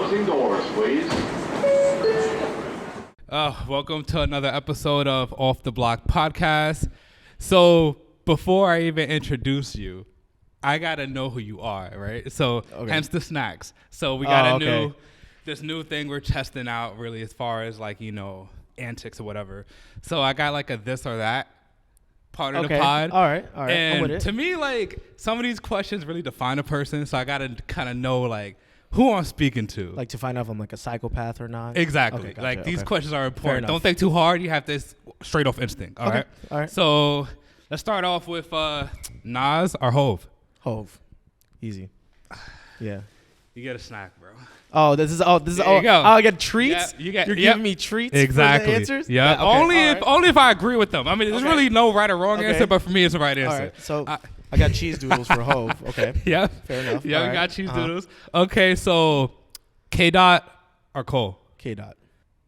Closing doors, please. Welcome to another episode of Off the Block podcast. So before I even introduce you, I gotta know who you are, right? So hence the snacks. So we got this new thing we're testing out really as far as like, you know, antics or whatever. So I got like a this or that part of the pod. All right. And I'm with it. to me, like some of these questions really define a person. So I gotta kind of know like who I'm speaking to. Like to find out if I'm like a psychopath or not. Exactly. Okay, gotcha. Like these questions are Fair important. enough. Don't think too hard. You have this straight off instinct. All right. All right. So let's start off with Nas or Hove. Hove. Easy. Yeah. You get a snack, bro. This is There you go. I get treats. Yeah, You're giving me treats exactly. for the answers. Yeah. Okay, Only if I agree with them. I mean, there's Okay. really no right or wrong Okay. answer, but for me, it's the right answer. All right. So I got cheese doodles for Hove. Okay. Yeah. Fair enough. Yeah, All we right. got cheese doodles. Okay, so K Dot or Cole. K Dot.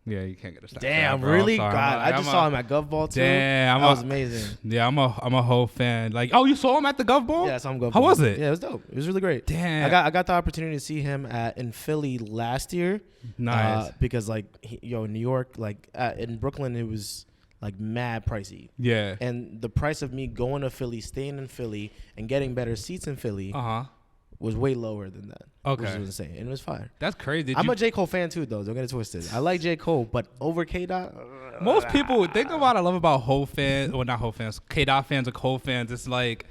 Yeah, you can't get a snack. Damn, bro. really? I'm God, sorry. I just saw him at Gov Ball too. Damn, that was amazing. Yeah, I'm a Hove fan. Like, oh, you saw him at the Gov Ball? Yeah, I saw him Gov How Ball. was it? Yeah, it was dope. It was really great. Damn. I got the opportunity to see him in Philly last year. Nice. Because like in New York, like in Brooklyn, it was like mad pricey. Yeah. And the price of me going to Philly, staying in Philly, and getting better seats in Philly was way lower than that. Okay. Which was insane. And it was fire. That's crazy. I'm a J. Cole fan too, though. Don't get it twisted. I like J. Cole, but over K. Dot. Most people think about what I love about Hove fans, or not Hove fans, K. Dot fans or Cole fans. It's like,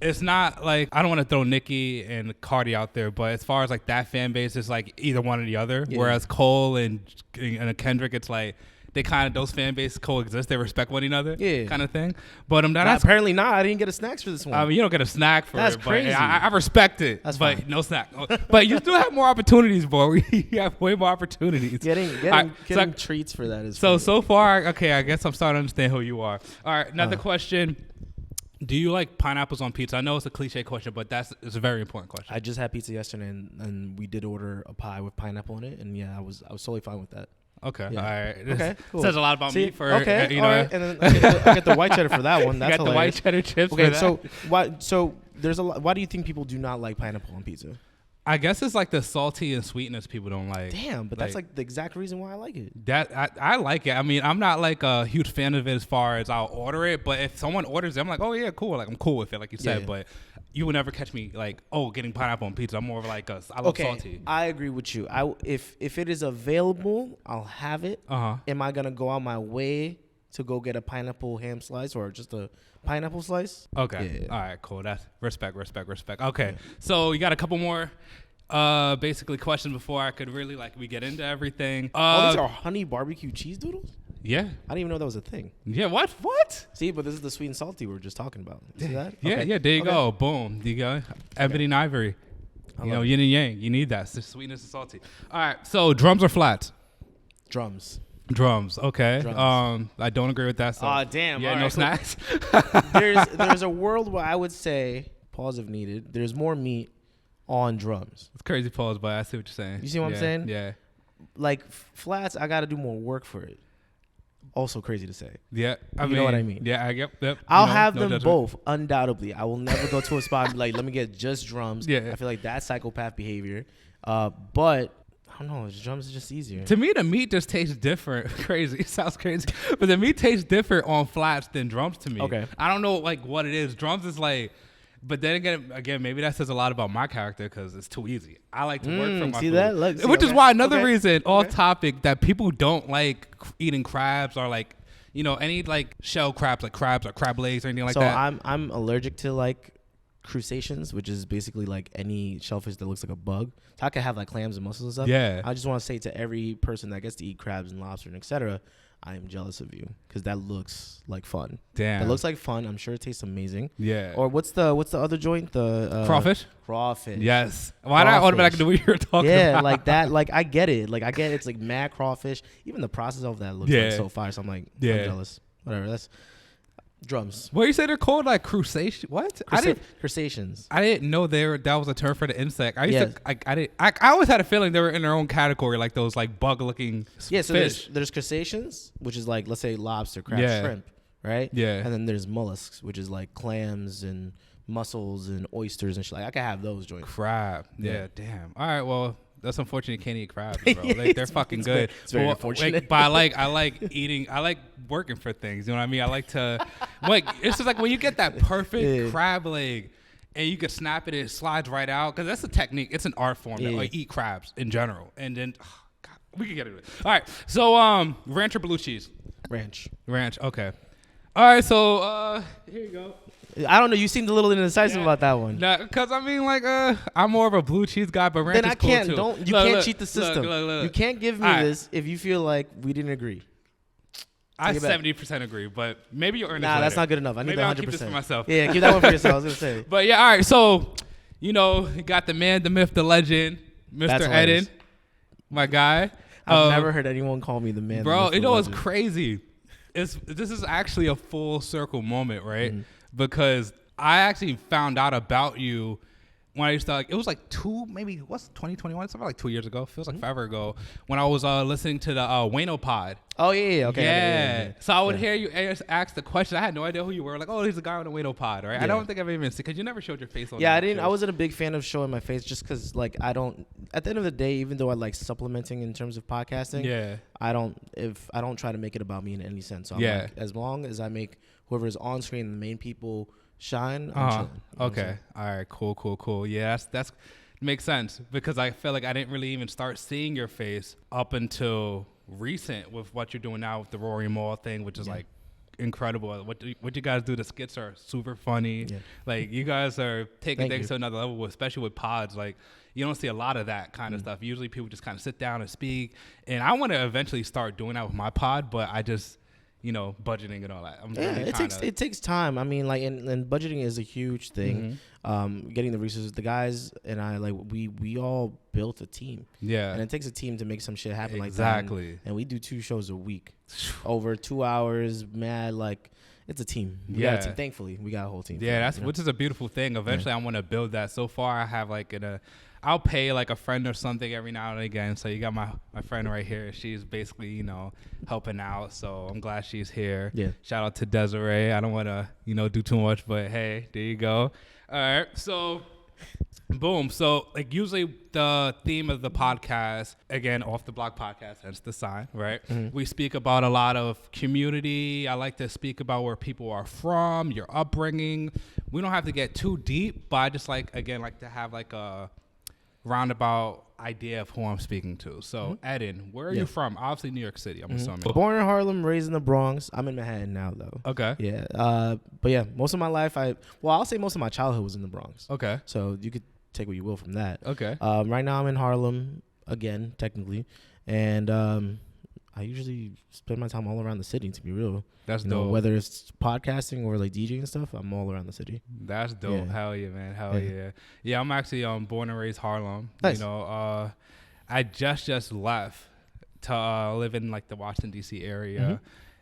it's not like, I don't want to throw Nicki and Cardi out there, but as far as like that fan base, it's like either one or the other. Yeah. Whereas Cole and Kendrick, it's like, they kind of, those fan bases coexist. They respect one another, kind of thing. But that's apparently not. I didn't get a snacks for this one. I mean, you don't get a snack for That's it. crazy. But I respect it. That's but fine. no snack. But you still have more opportunities, boy. You have way more opportunities. Getting treats for that is so far. Okay, I guess I'm starting to understand who you are. All right, another question. Do you like pineapples on pizza? I know it's a cliche question, but it's a very important question. I just had pizza yesterday, and we did order a pie with pineapple in it, and yeah, I was totally fine with that. Okay, Yeah. all right. Okay, cool. Says a lot about me for okay, you know. all right. And then I get the white cheddar for that one. That's you got hilarious. the white cheddar chips. Okay, for that. so why? So there's a lot. Why do you think people do not like pineapple on pizza? I guess it's like the salty and sweetness people don't like. Damn, but that's like the exact reason why I like it. That I like it. I mean, I'm not like a huge fan of it as far as I'll order it, but if someone orders it, I'm like, oh yeah, cool. Like I'm cool with it, like you said. Yeah. But you will never catch me like, getting pineapple on pizza. I'm more of like I love salty. I agree with you. If it is available, I'll have it. Am I gonna go out my way to go get a pineapple ham slice or just a pineapple slice? Okay. Yeah. All right. Cool. That's respect. Okay. So you got a couple more. Basically questions before I could really we get into everything. These are honey barbecue cheese doodles? Yeah. I didn't even know that was a thing. Yeah. What? See, but this is the sweet and salty we were just talking about. See that? Yeah. Okay. Yeah. There you go. Boom. There you go. Ebony and ivory. You know, yin and yang. You need that. It's just sweetness and salty. All right. So drums or flats? Drums. Okay. Drums. I don't agree with that. So damn. Yeah. All No right, snacks. there's a world where I would say, pause if needed, there's more meat on drums. It's crazy pause, but I see what you're saying. You see what I'm saying? Yeah. Like flats, I got to do more work for it. Also crazy to say. Yeah. I You know what I mean? Yeah. Yep. I'll have them judgment. both, undoubtedly. I will never go to a spot and be like, let me get just drums. Yeah. I feel like that's psychopath behavior. But I don't know. Drums is just easier. To me, the meat just tastes different. Crazy. It sounds crazy. But the meat tastes different on flats than drums to me. Okay. I don't know what it is. Drums is like, but then again, maybe that says a lot about my character because it's too easy. I like to work for my see food. that? Look, see, Which is okay. why another Okay. reason, off topic, that people don't like eating crabs or like, you know, any like shell crabs, like crabs or crab legs or anything like that. So I'm allergic to like crustaceans, which is basically like any shellfish that looks like a bug. So I could have like clams and mussels and stuff. Yeah. I just want to say to every person that gets to eat crabs and lobster and etc., I am jealous of you because that looks like fun. Damn. It looks like fun. I'm sure it tastes amazing. Yeah. Or what's the other joint? The crawfish. Crawfish. Yes. Why not automatically do what you're talking about? Yeah, like that. Like I get it. Like I get it's like mad crawfish. Even the process of that looks like so fire. So I'm like, I'm jealous. Whatever. That's drums. What you say they're called? Like crustaceans? What? Crustaceans. I didn't know that was a term for the insect. I always had a feeling they were in their own category, like those like bug looking Yeah, so fish. there's crustaceans, which is like let's say lobster, crab, shrimp, right? Yeah. And then there's mollusks, which is like clams and mussels and oysters and shit. Like I could have those joints. Crab. Yeah. Damn. All right. Well, That's unfortunate. You can't eat crabs, bro. Like they're fucking good. It's very unfortunate. Like, but I like eating. I like working for things. You know what I mean? I like to. Like it's just like when you get that perfect crab leg, and you can snap it, and it slides right out. Because that's a technique. It's an art form. That, like eat crabs in general, and then God, we can get into it. All right. So ranch or blue cheese? Ranch. Okay. All right. So here you go. I don't know. You seemed a little indecisive about that one. Nah, cause I mean, like, I'm more of a blue cheese guy, but ranch then is cool can't. too. You can't cheat the system. Look. You can't give me this if you feel like we didn't agree. I 70% agree, but maybe you'll earn this Nah, later. that's not good enough. I need maybe 100%. I'll keep this for myself. Yeah, keep that one for yourself. I was gonna say. But yeah, all right. So, you got the man, the myth, the legend, Mr. Eddin, my guy. I've never heard anyone call me the man. Bro, you know what's crazy? This is actually a full circle moment, right? Mm-hmm. Because I actually found out about you when I used to, it was like 2021, something like 2 years ago. Feels like forever ago when I was listening to the Wayno pod. Oh, yeah. Okay. Yeah. So I would hear you ask the question. I had no idea who you were. Like, oh, he's the guy on the Wayno pod, right? Yeah. I don't think I've even seen, because you never showed your face on I didn't. I wasn't a big fan of showing my face just because, like, I don't, at the end of the day, even though I like supplementing in terms of podcasting, I don't try to make it about me in any sense. So I'm like, as long as I make whoever is on screen, the main people shine, I'm chilling. Okay. All right. Cool. Yeah, that's makes sense, because I feel like I didn't really even start seeing your face up until recent with what you're doing now with the Rory and Mal thing, which is like incredible. What you guys do, the skits are super funny. Yeah. Like you guys are taking things to another level, especially with pods. Like you don't see a lot of that kind of stuff. Usually people just kind of sit down and speak. And I want to eventually start doing that with my pod, but I just budgeting and all that. It takes time. I mean, like, and budgeting is a huge thing. Mm-hmm. Getting the resources. The guys and I, like, we all built a team. Yeah. And it takes a team to make some shit happen like that. Exactly. And we do 2 shows a week, over 2 hours. Mad, like, it's a team. We got a team. Thankfully, we got a whole team. Yeah, which is a beautiful thing. Eventually, I want to build that. So far, I have like I'll pay like a friend or something every now and again. So you got my friend right here. She's basically, helping out. So I'm glad she's here. Yeah. Shout out to Desiree. I don't want to, do too much, but hey, there you go. All right. So boom. So like usually the theme of the podcast, again, Off the Block podcast, hence the sign, right? Mm-hmm. We speak about a lot of community. I like to speak about where people are from, your upbringing. We don't have to get too deep, but I just like to have like a roundabout idea of who I'm speaking to. So, Eddin, where are you from? Obviously, New York City, I'm assuming. Born in Harlem, raised in the Bronx. I'm in Manhattan now, though. Okay. Yeah. But yeah, most of my life, I'll say most of my childhood was in the Bronx. Okay. So you could take what you will from that. Okay. Right now, I'm in Harlem again, technically, and I usually spend my time all around the city. To be real, that's dope. Whether it's podcasting or like DJing and stuff, I'm all around the city. That's dope. Yeah. Hell yeah, man. Hell yeah. Yeah, I'm actually born and raised Harlem. Nice. I just left to live in like the Washington D.C. area,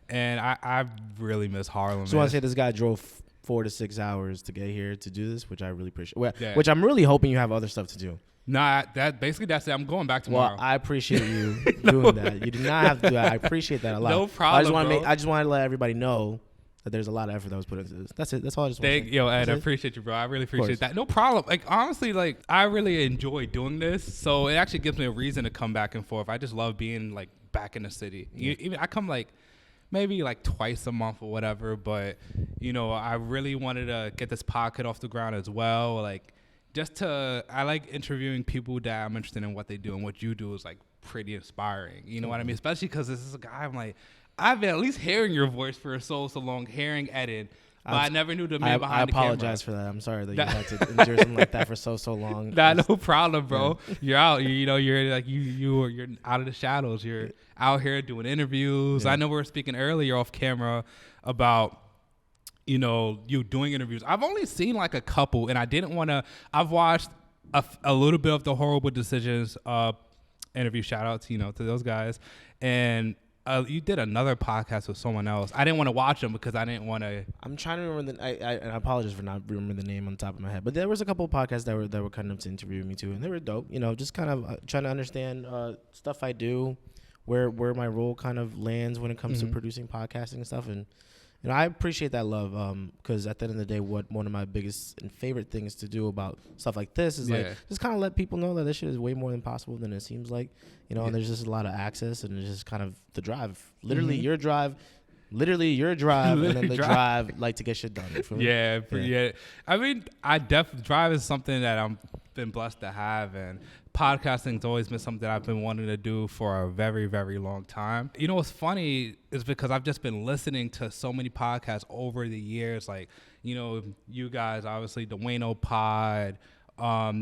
and I really miss Harlem. So I want to say this guy drove 4 to 6 hours to get here to do this, which I really appreciate. Which I'm really hoping you have other stuff to do. Nah, that's it. I'm going back tomorrow. Well, I apprioate you doing that. You did not have to do that. I appreciate that a lot. No problem. I just want to let everybody know that there's a lot of effort that was put into this. That's it. That's all I just want to say. Yo, Ed, I appreciate you, bro. I really appreciate that. No problem. Like, honestly, like, I really enjoy doing this. So it actually gives me a reason to come back and forth. I just love being, like, back in the city. Even I come, like, maybe, like, twice a month or whatever. But, I really wanted to get this podcast off the ground as well. Like, I like interviewing people that I'm interested in what they do, and what you do is like pretty inspiring. You know what I mean? Especially because this is a guy I've been at least hearing your voice for so long, hearing Eddin, but I never knew the man behind the camera. I apologize for that. I'm sorry that you had to endure something like that for so long. Nah, no problem, bro. Yeah. You're out. You're like you're out of the shadows. You're out here doing interviews. Yeah. I know we were speaking earlier off camera about you doing interviews. I've only seen like a couple, and I didn't want to. I've watched a little bit of the Horrible Decisions interview. Shout out to those guys. And you did another podcast with someone else. I didn't want to watch them because I didn't want to. I'm trying to remember and I apologize for not remembering the name on the top of my head. But there was a couple of podcasts that were kind of to interview me too, and they were dope. Just kind of trying to understand stuff I do, where my role kind of lands when it comes to producing podcasting and stuff, and I appreciate that love, because at the end of the day, what one of my biggest and favorite things to do about stuff like this is like just kind of let people know that this shit is way more than possible than it seems like, and there's just a lot of access, and it's just kind of the drive, literally your drive, and then the drive like to get shit done. Yeah. I mean, drive is something that I'm been blessed to have, and podcasting's always been something that I've been wanting to do for a very, very long time. What's funny is because I've just been listening to so many podcasts over the years, like, you guys, obviously, the Wayno Pod,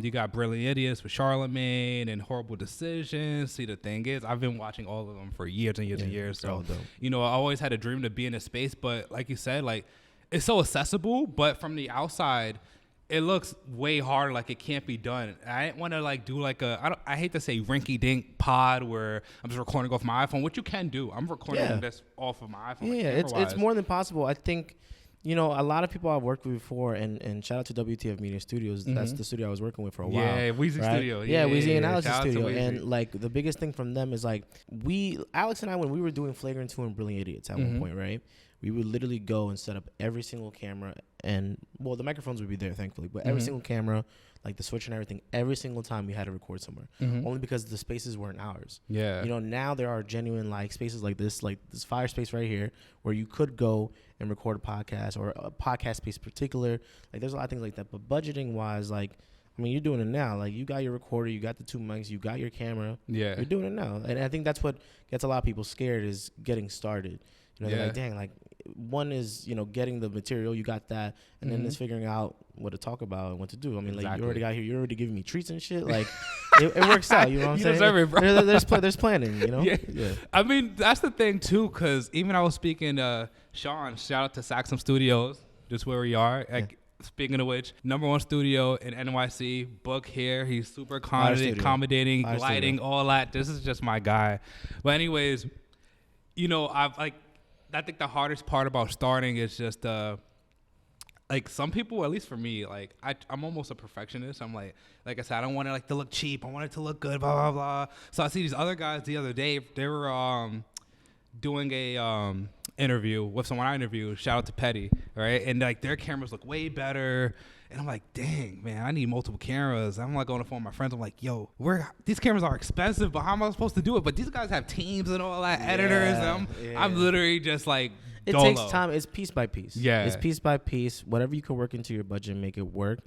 you got Brilliant Idiots with Charlemagne and Horrible Decisions. See, the thing is, I've been watching all of them for years and years and years. So, I always had a dream to be in a space, but like you said, like, it's so accessible, but from the outside, it looks way harder, like it can't be done. I didn't want to like do like I hate to say rinky-dink pod where I'm just recording off my iPhone, which you can do. I'm recording this off of my iPhone. Yeah, it's more than possible. I think, a lot of people I've worked with before, and shout out to WTF Media Studios. That's the studio I was working with for a while. Yeah, Weezy Studio. Yeah, Weezy and Alex's studio. And like the biggest thing from them is like Alex and I, when we were doing Flagrant 2 and Brilliant Idiots at one point, right? We would literally go and set up every single camera, and the microphones would be there, thankfully, but every single camera, like the switch and everything, every single time we had to record somewhere, only because the spaces weren't ours. Yeah. Now there are genuine like spaces like this fire space right here, where you could go and record a podcast, or a podcast space in particular. Like there's a lot of things like that, but budgeting wise, like, I mean, you're doing it now. Like, you got your recorder, you got the 2 mics, you got your camera. Yeah. You're doing it now. And I think that's what gets a lot of people scared, is getting started. They're like, dang, like, one is, getting the material, you got that, and then it's figuring out what to talk about and what to do. I mean, like, you already got here, you're already giving me treats and shit. Like, it works out, you know what I'm saying? Deserve it, bro. There's planning, Yeah. I mean, that's the thing, too, because even I was speaking to Sean, shout out to Saxum Studios, just where we are. Like, speaking of which, #1 studio in NYC, book here. He's super accommodating, lighting, all that. This is just my guy. But anyways, I think the hardest part about starting is just like some people, at least for me, like I'm almost a perfectionist. I'm like I said, I don't want it to look cheap. I want it to look good, blah blah blah. So I see these other guys the other day. They were doing a interview with someone I interviewed. Shout out to Petty, right? And like their cameras look way better. And I'm like, dang, man, I need multiple cameras. I'm like on the phone with my friends. I'm like, yo, these cameras are expensive, but how am I supposed to do it? But these guys have teams and all that, editors. And I'm literally just like, it dolo. takes time. It's piece by piece. Yeah. It's piece by piece. Whatever you can work into your budget and make it work.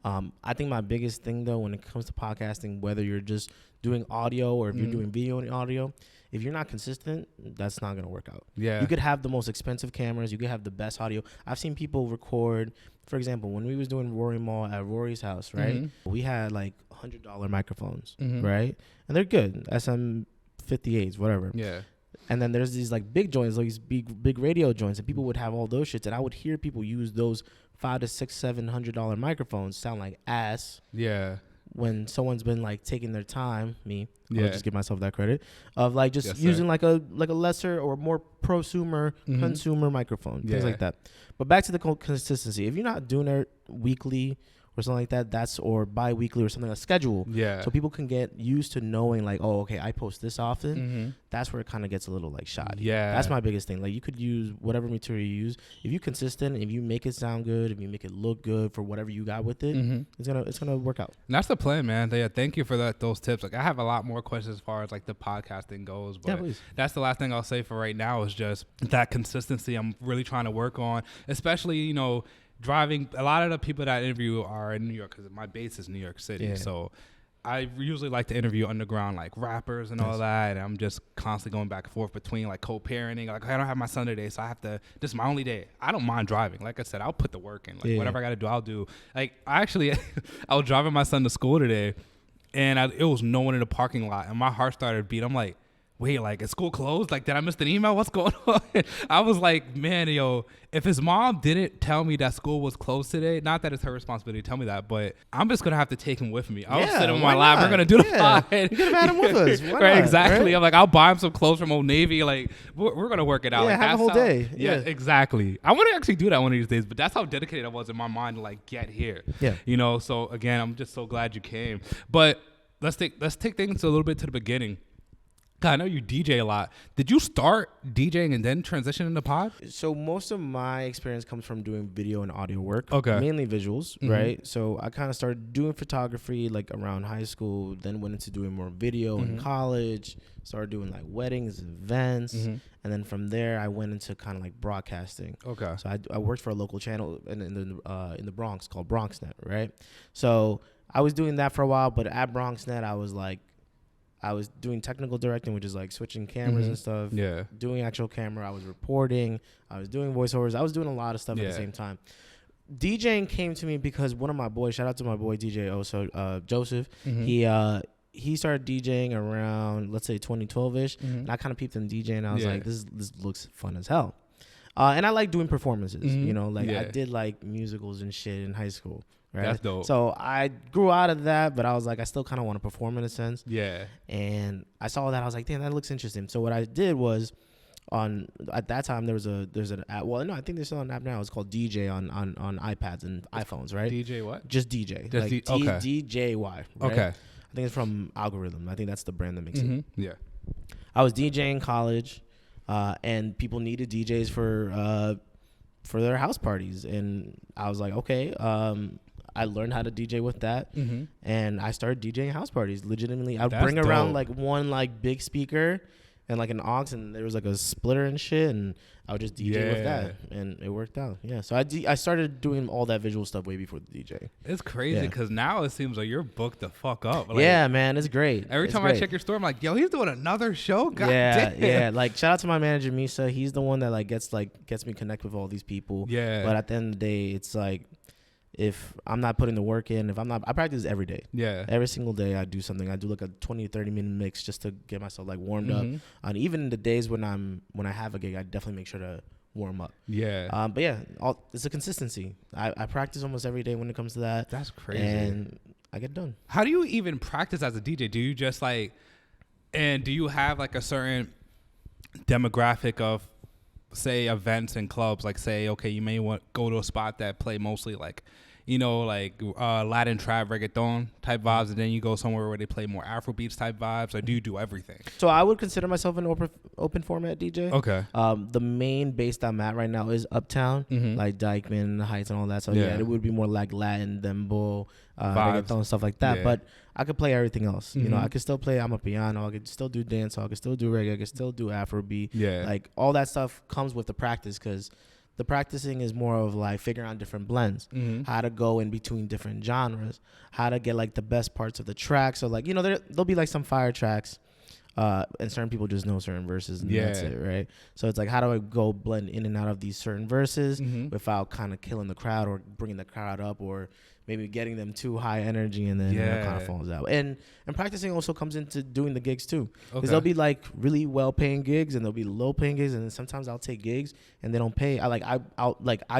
I think my biggest thing, though, when it comes to podcasting, whether you're just doing audio or if you're doing video and audio, if you're not consistent, that's not going to work out. Yeah. You could have the most expensive cameras. You could have the best audio. I've seen people record, for example, when we was doing Rory and Mal at Rory's house, right? We had like $100 microphones, right? And they're good. SM58s, whatever. Yeah. And then there's these like big joints, like these big radio joints, and people would have all those shits. And I would hear people use those $500 to $700 microphones sound like ass. Yeah. When someone's been like taking their time, I'll just give myself that credit of like just using like a lesser or more prosumer consumer microphone, things like that. But back to the consistency. If you're not doing it weekly or something like that, or bi-weekly or something, a schedule. Yeah. So people can get used to knowing like, oh, okay, I post this often. That's where it kind of gets a little like shoddy. Yeah. That's my biggest thing. Like you could use whatever material you use. If you're consistent, if you make it sound good, if you make it look good for whatever you got with it, it's gonna work out. And that's the plan, man. Yeah, thank you for those tips. Like I have a lot more questions as far as like the podcasting goes, but that's the last thing I'll say for right now is just that consistency I'm really trying to work on, especially, driving. A lot of the people that I interview are in New York because my base is New York City. Yeah. So I usually like to interview underground like rappers and all that. And I'm just constantly going back and forth between like co-parenting. Like I don't have my son today, so I have to. This is my only day. I don't mind driving. Like I said, I'll put the work in. Like whatever I got to do, I'll do. Like I was driving my son to school today, and it was no one in the parking lot, and my heart started beating. I'm like, wait, like, is school closed? Like, did I miss an email? What's going on? I was like, man, if his mom didn't tell me that school was closed today, not that it's her responsibility to tell me that, but I'm just going to have to take him with me. I'll sit in my lab. We're going to do the pod. You could have had him with us. Why right, not, exactly. Right? I'm like, I'll buy him some clothes from Old Navy. Like, we're going to work it out. Yeah, like, have a whole day. Yeah, exactly. I want to actually do that one of these days, but that's how dedicated I was in my mind to, like, get here. Yeah. So, again, I'm just so glad you came. But let's take things a little bit to the beginning. God, I know you DJ a lot. Did you start DJing and then transition into pod? So most of my experience comes from doing video and audio work. Okay. Mainly visuals, right? So I kind of started doing photography like around high school, then went into doing more video in college, started doing like weddings, events, and then from there I went into kind of like broadcasting. Okay. So I worked for a local channel in the Bronx called BronxNet, right? So I was doing that for a while, but at BronxNet I was doing technical directing, which is like switching cameras and stuff. Yeah. Doing actual camera. I was reporting. I was doing voiceovers. I was doing a lot of stuff at the same time. DJing came to me because one of my boys, shout out to my boy DJ also, Joseph, he started DJing around, let's say 2012-ish. And I kind of peeped him DJing. And I was like, this looks fun as hell. And I like doing performances, you know, like I did like musicals and shit in high school. Right? That's dope. So I grew out of that, but I was like, I still kind of want to perform in a sense. Yeah. And I saw that. I was like, damn, that looks interesting. So what I did was at that time, there's an app. Well, no, I think there's still an app now. It's called DJ on iPads and iPhones, right? DJ what? Just DJ. Just like DJY. Right? Okay. I think it's from Algorithm. I think that's the brand that makes it. Yeah. I was DJing college, and people needed DJs for their house parties. And I was like, okay, I learned how to DJ with that, and I started DJing house parties. Legitimately, I'd bring around like one like big speaker and like an aux, and there was like a splitter and shit, and I would just DJ with that, and it worked out. Yeah, so I started doing all that visual stuff way before the DJ. It's crazy because now it seems like you're booked the fuck up. Like, yeah, man, it's great. Every time I check your store, I'm like, yo, he's doing another show. God damn. Yeah. Like shout out to my manager Misa. He's the one that like gets me connect with all these people. Yeah. But at the end of the day, it's like, if I'm not putting the work in, I practice every day. Yeah. Every single day I do something. I do like a 20 to 30 minute mix just to get myself like warmed up. And even in the days when I have a gig, I definitely make sure to warm up. Yeah. But yeah, it's a consistency. I practice almost every day when it comes to that. That's crazy. And I get done. How do you even practice as a DJ? Do you just like, and do you have like a certain demographic of, say, events and clubs? Like, say, okay, you may want go to a spot that play mostly like, you know, like Latin trap, reggaeton type vibes, and then you go somewhere where they play more Afrobeats type vibes, or do you do everything? So I would consider myself an open format DJ. Okay. The main base that I'm at right now is Uptown, like Dykeman, the Heights, and all that. So yeah, it would be more like Latin, dembo, reggaeton, stuff like that. Yeah. But I could play everything else. You know, I could still play Amapiano. I could still do dancehall. I could still do reggae. I could still do Afrobeat. Yeah. Like all that stuff comes with the practice, because the practicing is more of like figuring out different blends, how to go in between different genres, how to get like the best parts of the track. So like, you know, there'll be like some fire tracks, and certain people just know certain verses, and that's it, right? So it's like, how do I go blend in and out of these certain verses without kind of killing the crowd or bringing the crowd up, or maybe getting them too high energy, and then it kind of falls out. And practicing also comes into doing the gigs too, because there'll be like really well paying gigs and there'll be low paying gigs, and then sometimes I'll take gigs and they don't pay. I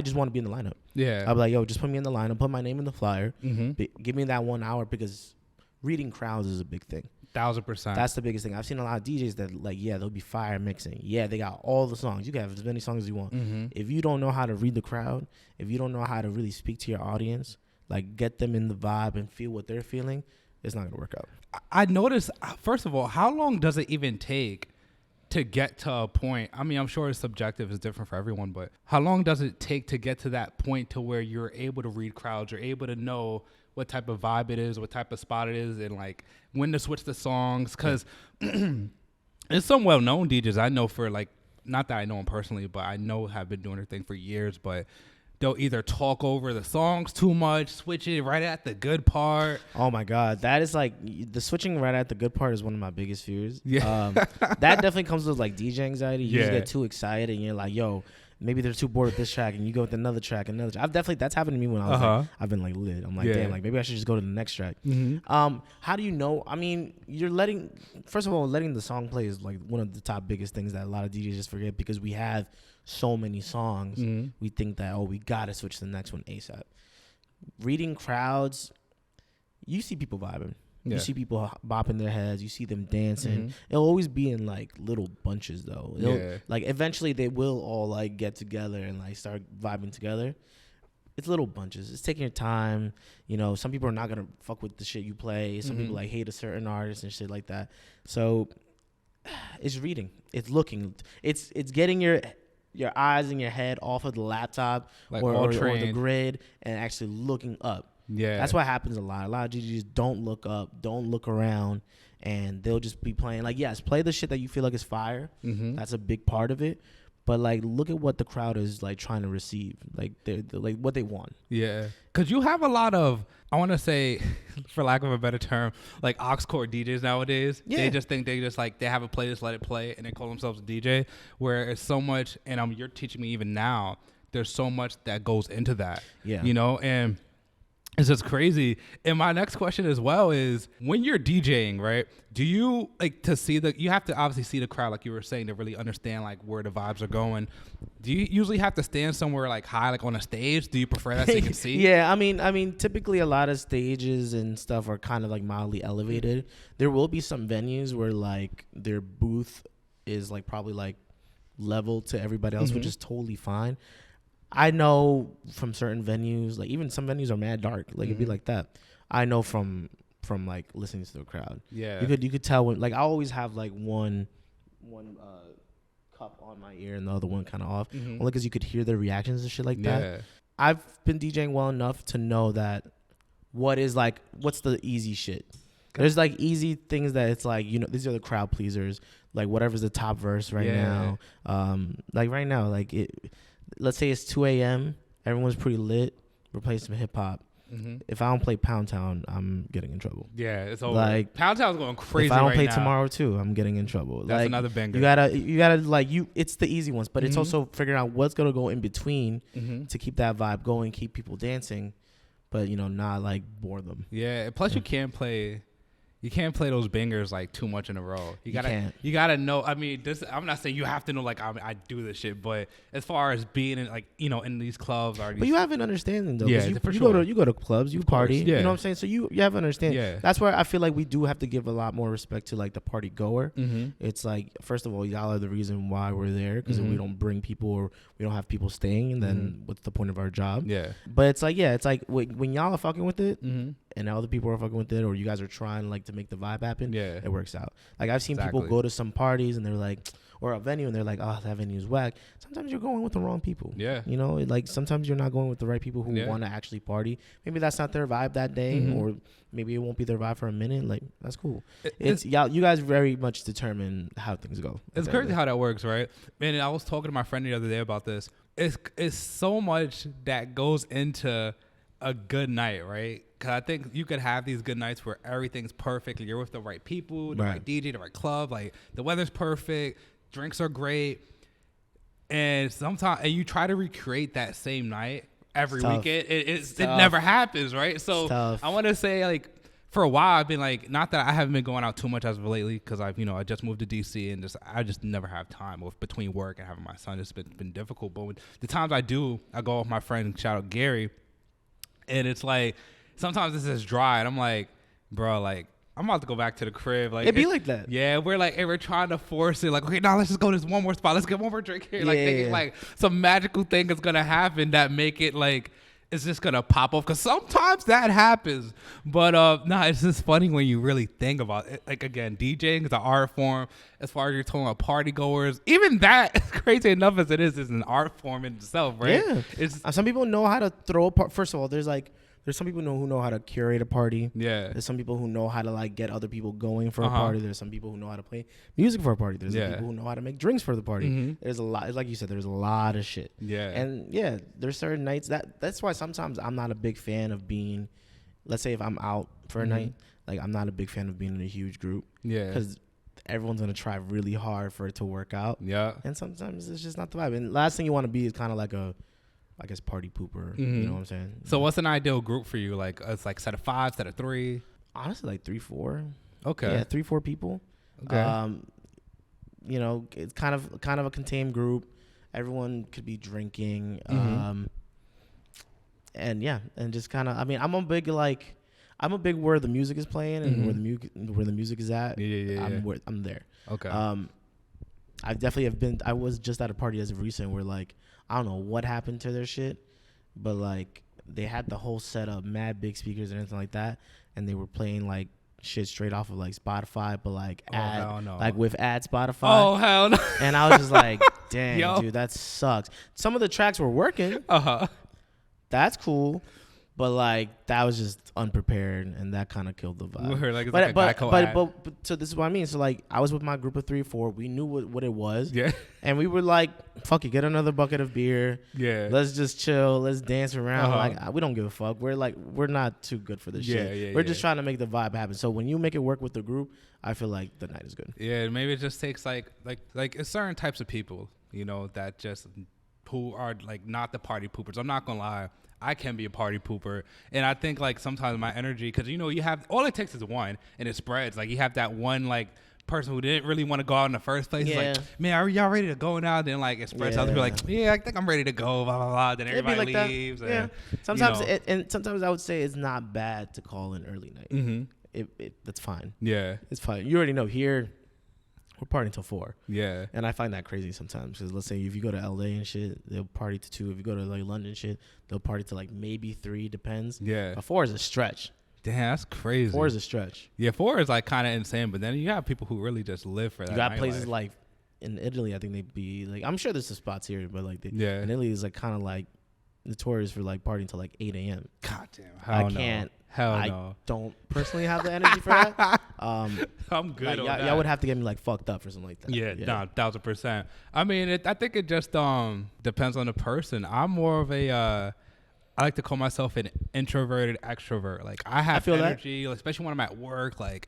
just want to be in the lineup. Yeah, I'll be like, yo, just put me in the lineup, put my name in the flyer, give me that 1 hour, because reading crowds is a big thing. 1000%. That's the biggest thing. I've seen a lot of DJs that like, they'll be fire mixing. Yeah, they got all the songs. You can have as many songs as you want. If you don't know how to read the crowd, if you don't know how to really speak to your audience, like get them in the vibe and feel what they're feeling, it's not gonna work out. I noticed, first of all, how long does it even take to get to a point? I mean, I'm sure it's subjective, it's different for everyone, but how long does it take to get to that point to where you're able to read crowds, you're able to know what type of vibe it is, what type of spot it is, and like when to switch the songs? Because there's some well-known DJs I know, for like, not that I know them personally, but I know have been doing their thing for years, but they'll either talk over the songs too much, switch it right at the good part. Oh my God, that is like, the switching right at the good part is one of my biggest fears. Yeah, that definitely comes with like DJ anxiety. You just get too excited and you're like, yo, maybe they're too bored with this track, and you go with another track. That's happened to me when I was like, I've been like lit. I'm like, damn, like maybe I should just go to the next track. How do you know? I mean, first of all, letting the song play is like one of the top biggest things that a lot of DJs just forget, because we have so many songs. We think that, we gotta switch to the next one ASAP. Reading crowds, you see people vibing. You see people bopping their heads. You see them dancing. It'll always be in like little bunches though. Like eventually they will all like get together and like start vibing together. It's little bunches. It's taking your time. You know, some people are not gonna fuck with the shit you play. Some people like hate a certain artist and shit like that. So It's reading. It's looking. It's getting your eyes and your head off of the laptop or the grid and actually looking up. Yeah, that's what happens a lot. A lot of DJs don't look up, don't look around, and they'll just be playing. Like, yes, play the shit that you feel like is fire. Mm-hmm. That's a big part of it. But like, look at what the crowd is like trying to receive, like they're like what they want. Yeah, because you have a lot of, I want to say, for lack of a better term, like aux cord DJs nowadays. Yeah. They just think they have a playlist, let it play, and they call themselves a DJ. Where it's so much, and you're teaching me even now. There's so much that goes into that. Yeah, and it's just crazy. And my next question as well is, when you're DJing, right, do you like to see you have to obviously see the crowd, like you were saying, to really understand like where the vibes are going. Do you usually have to stand somewhere like high, like on a stage? Do you prefer that so you can see? Yeah, I mean, typically a lot of stages and stuff are kind of like mildly elevated. There will be some venues where like their booth is like probably like level to everybody else, which is totally fine. I know from certain venues, like even some venues are mad dark, like it'd be like that. I know from like listening to the crowd. Yeah, you could tell when, like, I always have like one cup on my ear and the other one kind of off, only because you could hear their reactions and shit like that. I've been DJing well enough to know that what's the easy shit. There's like easy things that it's like, these are the crowd pleasers, like whatever's the top verse right now. Like right now, like let's say it's 2 a.m. Everyone's pretty lit. We're playing some hip hop. Mm-hmm. If I don't play Pound Town, I'm getting in trouble. Yeah, it's over. Like, Pound Town's going crazy. If I don't play tomorrow too, I'm getting in trouble. That's like, another banger. You gotta like it's the easy ones, but it's also figuring out what's gonna go in between to keep that vibe going, keep people dancing, but not like bore them. Yeah. Plus, you can't play those bangers like too much in a row. You gotta know. I mean, I'm not saying you have to know like I do this shit, but as far as being in like in these clubs, but you have an understanding though. Yeah, you go to clubs, you party. Yeah. You know what I'm saying? So you have an understanding. Yeah. That's where I feel like we do have to give a lot more respect to like the party goer. Mm-hmm. It's like, first of all, y'all are the reason why we're there, because if we don't bring people or we don't have people staying, then what's the point of our job? Yeah. But it's like when y'all are fucking with it. Mm-hmm. And other people are fucking with it, or you guys are trying like to make the vibe happen, it works out. Like I've seen people go to some parties and they're like, or a venue and they're like, oh, that venue's whack. Sometimes you're going with the wrong people. Yeah. Like sometimes you're not going with the right people who want to actually party. Maybe that's not their vibe that day, or maybe it won't be their vibe for a minute. Like, that's cool. It's y'all. You guys very much determine how things go. It's crazy how that works, right? And I was talking to my friend the other day about this. It's so much that goes into a good night, right? Because I think you could have these good nights where everything's perfect. You're with the right people, the right DJ, the right club. Like, the weather's perfect, drinks are great, and you try to recreate that same night every weekend. It never happens, right? So I want to say, like, for a while I've been like, not that I haven't been going out too much as of lately, because I just moved to DC and I just never have time between work and having my son. It's been difficult. But when the times I do, I go with my friend, shout out Gary. And it's like, sometimes it's just dry, and I'm like, bro, like, I'm about to go back to the crib. Like, it'd be like that. Yeah, we're trying to force it. Like, okay, now let's just go to this one more spot. Let's get one more drink here. Like, thinking like some magical thing is gonna happen that make it like it's just gonna pop off. Because sometimes that happens. But it's just funny when you really think about it. Like, again, DJing is an art form. As far as you're talking about party goers, even that, crazy enough as it is an art form in itself, right? Yeah. Some people know how to throw a party. First of all, there's some people who know how to curate a party. Yeah. There's some people who know how to like get other people going for a party. There's some people who know how to play music for a party. There's some people who know how to make drinks for the party. Mm-hmm. There's a lot, like you said, there's a lot of shit. Yeah. And there's certain nights that's why sometimes I'm not a big fan of being, let's say if I'm out for a night, like I'm not a big fan of being in a huge group. Yeah. Because everyone's gonna try really hard for it to work out. Yeah. And sometimes it's just not the vibe. And last thing you want to be is kind of like a, I guess, party pooper. You know what I'm saying? So what's an ideal group for you? Like, it's like set of 5, set of 3? Honestly, like 3, 4. Okay. Yeah, 3, 4 people. Okay. It's kind of a contained group. Everyone could be drinking. And just kind of, I mean, I'm a big where the music is playing and where the music is at. I'm there. Okay. I definitely have been. I was just at a party as of recent where like, I don't know what happened to their shit, but like they had the whole set of mad big speakers and everything like that, and they were playing like shit straight off of like Spotify, but like no. like with ad Spotify. Oh hell no! And I was just like, dang, dude, that sucks. Some of the tracks were working. That's cool. But like that was just unprepared, and that kind of killed the vibe. But so this is what I mean. So like I was with my group of 3 or 4. We knew what it was. Yeah. And we were like, "Fuck it, get another bucket of beer. Yeah. Let's just chill. Let's dance around. Like we don't give a fuck. We're not too good for this shit. Yeah, we're just trying to make the vibe happen. So when you make it work with the group, I feel like the night is good. Yeah. Maybe it just takes like it's certain types of people, that just who are like not the party poopers. I'm not gonna lie. I can be a party pooper, and I think like sometimes my energy, because you have all it takes is one, and it spreads. Like you have that one like person who didn't really want to go out in the first place. Yeah. It's like, man, are y'all ready to go now? Then like it spreads out. People like, yeah, I think I'm ready to go. Blah blah blah. Then everybody like leaves. And, yeah. Sometimes and sometimes I would say it's not bad to call an early night. Mm-hmm. That's fine. Yeah, it's fine. You already know here. We're partying till 4. Yeah. And I find that crazy sometimes. Because let's say if you go to LA and shit, they'll party to 2. If you go to like London and shit, they'll party to like maybe 3, depends. Yeah. But 4 is a stretch. Damn, that's crazy. 4 is a stretch. Yeah, 4 is like kind of insane. But then you have people who really just live for that. You got places like in Italy, I think they'd be like, I'm sure there's some spots here, but like in Italy is like kind of like notorious for like partying till like 8 a.m. God damn. I don't personally have the energy for that. I'm good on that. Y'all would have to get me like fucked up for something like that. Yeah. 1,000%. I mean, I think it just depends on the person. I'm more of a I like to call myself an introverted extrovert. Like I have energy, like, especially when I'm at work. Like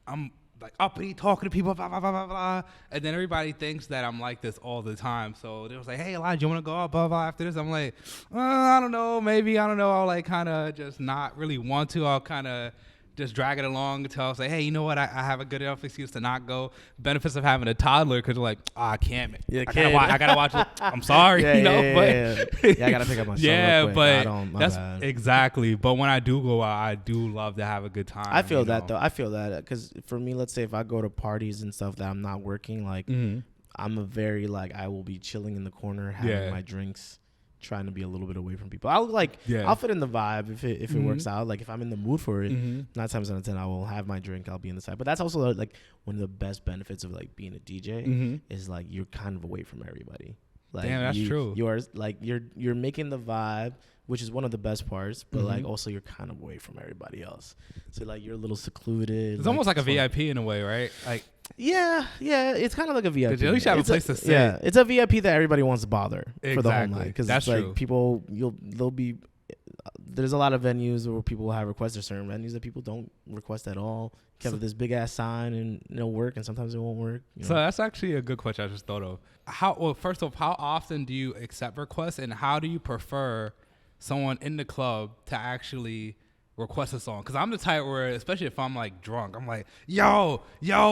I'm like uppity, talking to people, blah blah blah blah blah, and then everybody thinks that I'm like this all the time. So they was like, "Hey, Elijah, you want to go out, blah blah?" After this, I'm like, I don't know, maybe I don't know. I'll like kind of just not really want to. I'll kind of just drag it along until I say, "Hey, you know what? I have a good enough excuse to not go." Benefits of having a toddler, because like, I can't. I gotta watch it. I'm sorry, I gotta pick up my son. Yeah, but that's exactly. But when I do go out, I do love to have a good time. I feel that though. I feel that because for me, let's say if I go to parties and stuff that I'm not working, like I'm a very like I will be chilling in the corner having my drinks. Trying to be a little bit away from people. I'll fit in the vibe if it works out. Like if I'm in the mood for it, 9 times out of 10 I will have my drink. I'll be in the side. But that's also like one of the best benefits of like being a DJ is like you're kind of away from everybody. Like damn, that's true. You're making the vibe, which is one of the best parts. But like also you're kind of away from everybody else. So like you're a little secluded. It's almost like a VIP in a way, right? Like. Yeah, it's kind of like a VIP. You at least have a place to sit. Yeah, it's a VIP that everybody wants to bother for the whole night. Because that's like true. People, there's a lot of venues where people have requests. There's certain venues that people don't request at all. You have this big ass sign and it'll work, and sometimes it won't work. So that's actually a good question I just thought of. First off, how often do you accept requests, and how do you prefer someone in the club to actually request a song? Because I'm the type where, especially if I'm like drunk, I'm like, yo,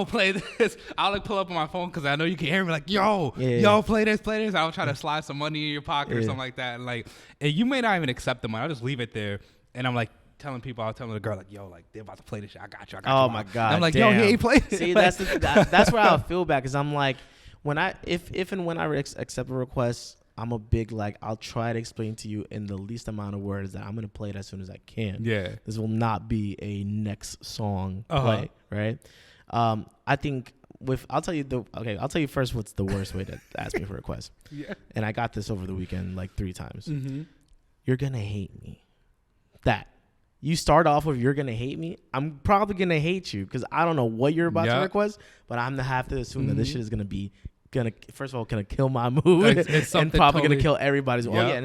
play this. I'll like pull up on my phone because I know you can hear me, like, yo, play this. I'll try to slide some money in your pocket or something like that. And like, and you may not even accept the money. I'll just leave it there. And I'm like telling the girl, like, yo, like they're about to play this shit. I got you. Oh my God. And I'm like, damn. Yo, he ain't played it. See, that's where I feel bad, because I'm like, if and when I accept a request, I'm a big like I'll try to explain to you in the least amount of words that I'm gonna play it as soon as I can. Yeah, this will not be a next song play, right? I think I'll tell you first what's the worst way to ask me for a request. Yeah, and I got this over the weekend like 3 times. You're gonna hate me. That you start off with you're gonna hate me. I'm probably gonna hate you because I don't know what you're about to request, but I'm gonna have to assume that this shit is gonna be. First of all, gonna kill my mood and probably gonna kill everybody's. Yep. Oh yeah, and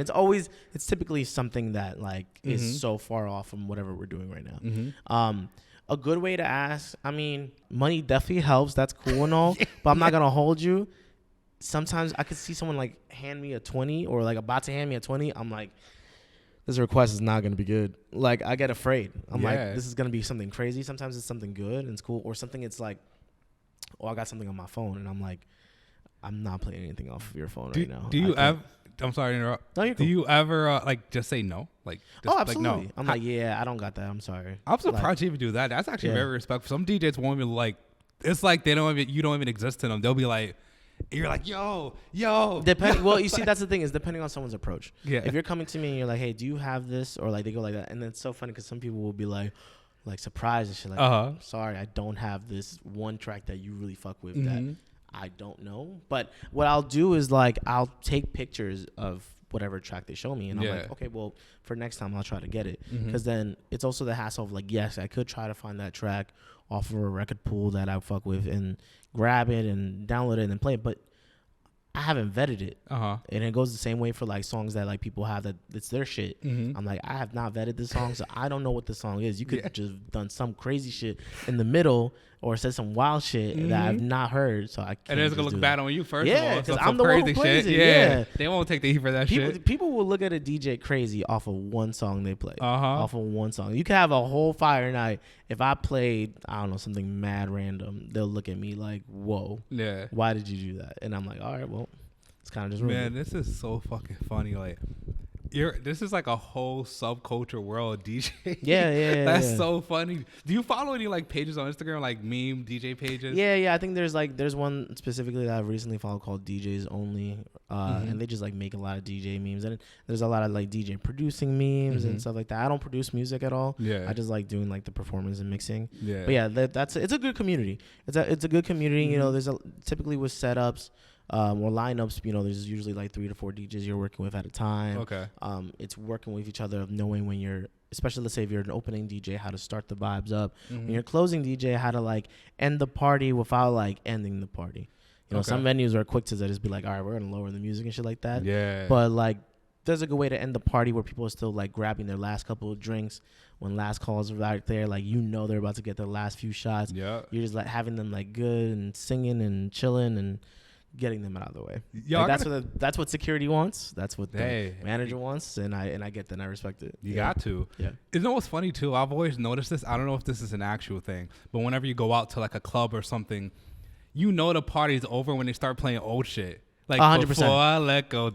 it's typically something that like is so far off from whatever we're doing right now. A good way to ask, I mean, money definitely helps. That's cool and all, but I'm not gonna hold you. Sometimes I could see someone like hand me a 20 or like about to hand me a 20. I'm like, this request is not gonna be good. Like I get afraid. I'm like, this is gonna be something crazy. Sometimes it's something good and it's cool, or something it's like, I got something on my phone and I'm like, I'm not playing anything off of your phone right now. Do you ever? I'm sorry to interrupt. No, you're cool. Do you ever like just say no? Like, just, absolutely. Like, no. I'm like, yeah, I don't got that. I'm sorry. I'm surprised you even do that. That's actually very respectful. Some DJs won't even like. It's like you don't even exist to them. They'll be like, you're like, yo. Well, you see, that's the thing is depending on someone's approach. Yeah. If you're coming to me and you're like, hey, do you have this? Or like they go like that, and then it's so funny because some people will be like, like surprised and shit. Like, sorry, I don't have this one track that you really fuck with that I don't know. But what I'll do is like I'll take pictures of whatever track they show me, and I'm like, okay, well, for next time I'll try to get it, because then it's also the hassle of like, yes, I could try to find that track off of a record pool that I fuck with and grab it and download it and play it, but I haven't vetted it. And it goes the same way for like songs that like people have that it's their shit. I'm like, I have not vetted this song, so I don't know what the song is. You could just done some crazy shit in the middle or said some wild shit that I've not heard, so I can't. And it's gonna look bad on you first of all. Because I'm the one who plays it. Yeah, they won't take the heat for that shit. People will look at a DJ crazy off of one song they play. Off of one song. You can have a whole fire night. If I played, I don't know, something mad random, they'll look at me like, whoa. Yeah. Why did you do that? And I'm like, all right, well, it's kind of just ruined. Man, this is so fucking funny. Like, this is like a whole subculture world DJ. Yeah. That's so funny. Do you follow any like pages on Instagram, like meme DJ pages? Yeah. I think there's one specifically that I've recently followed called DJs Only, and they just like make a lot of DJ memes, and there's a lot of like DJ producing memes and stuff like that. I don't produce music at all. Yeah, I just like doing like the performance and mixing. Yeah, but yeah, it's a good community. It's a good community. You know, there's typically with setups. Or lineups, you know, there's usually like 3 to 4 DJs you're working with at a time. Okay. It's working with each other, of knowing when you're, especially let's say if you're an opening DJ, how to start the vibes up. When you're closing DJ, how to like end the party without like ending the party. You know, some venues are quick to just be like, all right, we're gonna lower the music and shit like that. Yeah. But like, there's a good way to end the party where people are still like grabbing their last couple of drinks when last calls are right there. Like, you know, they're about to get their last few shots. Yeah. You're just like having them like good and singing and chilling and getting them out of the way. Yo, like that's what security wants. That's what the manager wants, and I get that, and I respect it. You got to. Yeah. You know what's funny too? I've always noticed this. I don't know if this is an actual thing, but whenever you go out to like a club or something, you know the party's over when they start playing old shit. Like 100%. Before I let go,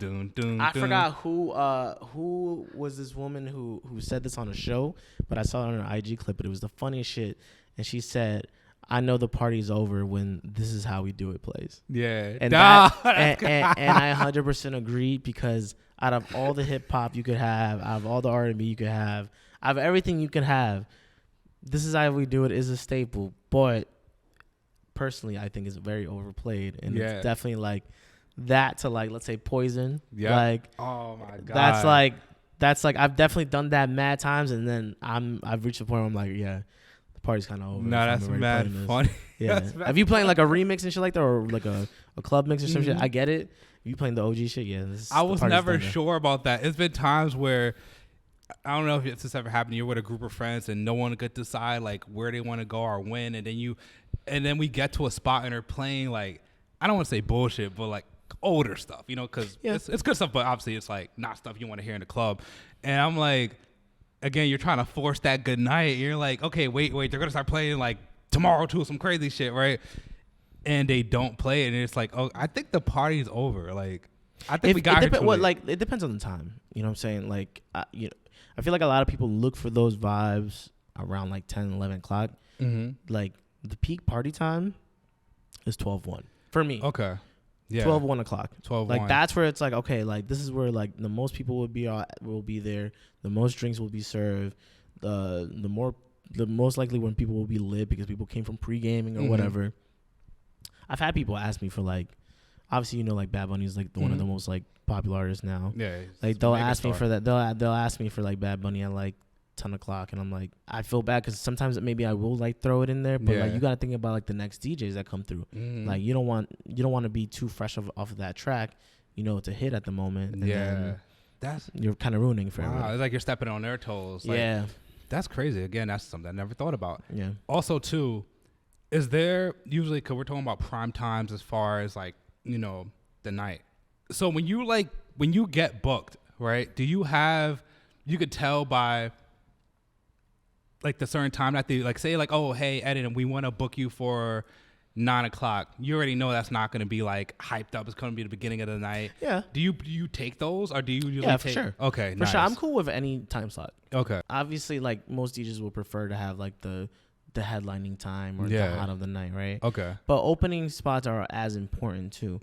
I forgot who was this woman who said this on a show, but I saw it on an IG clip. But it was the funniest shit, and she said, I know the party's over when This Is How We Do It plays. Yeah. And I 100% agree, because out of all the hip hop you could have, out of all the R&B you could have, out of everything you can have, This Is How We Do It is a staple. But personally, I think it's very overplayed. And it's definitely like that to like, let's say Poison. Yeah. Like, oh my God. That's like I've definitely done that mad times, and then I've reached a point where I'm like, yeah, party's kind of over. No, that's mad funny. Yeah. If you playing like a remix and shit like that, or like a club mix or some shit, I get it. If you playing the OG shit, yeah. I was never sure about that. It's been times where, I don't know if this ever happened, you're with a group of friends and no one could decide like where they want to go or when, and then we get to a spot and they're playing like, I don't want to say bullshit, but like older stuff, you know, because it's good stuff, but obviously it's like not stuff you want to hear in the club. And I'm like, again, you're trying to force that good night. You're like, okay, wait, they're going to start playing like tomorrow too, some crazy shit, right? And they don't play it, and it's like, oh, I think the party's over. Like, I think we got it. Like, it depends on the time. You know what I'm saying? Like, you know, I feel like a lot of people look for those vibes around like 10, 11 o'clock. Like, the peak party time is 12-1 for me. Okay. Yeah. 12-1 o'clock. 12-1. Like, that's where it's like, okay, like, this is where like the most people will be there. The most drinks will be served. The most likely when people will be lit, because people came from pre-gaming or whatever. I've had people ask me for like, obviously, you know, like Bad Bunny is like one of the most like popular artists now. Yeah. Like, they'll ask me for that. They'll ask me for like Bad Bunny at like 10 o'clock, and I'm like, I feel bad, because sometimes maybe I will like throw it in there, but like, you got to think about like the next DJs that come through. Like, you don't want to be too fresh off of that track, you know, to hit at the moment. And you're kind of ruining for everyone. It's like you're stepping on their toes. Like, that's crazy. Again, that's something I never thought about. Yeah. Also, too, is there usually, because we're talking about prime times as far as like, you know, the night. So when you get booked, right? Do you could tell by like the certain time that they like say like, oh, hey, Eddin, we want to book you for 9 o'clock. You already know that's not going to be like hyped up. It's going to be the beginning of the night. Yeah. Do you take those, or do you usually for sure. Okay, for sure. I'm cool with any time slot. Okay. Obviously, like most DJs will prefer to have like the headlining time or the hot of the night, right? Okay. But opening spots are as important too,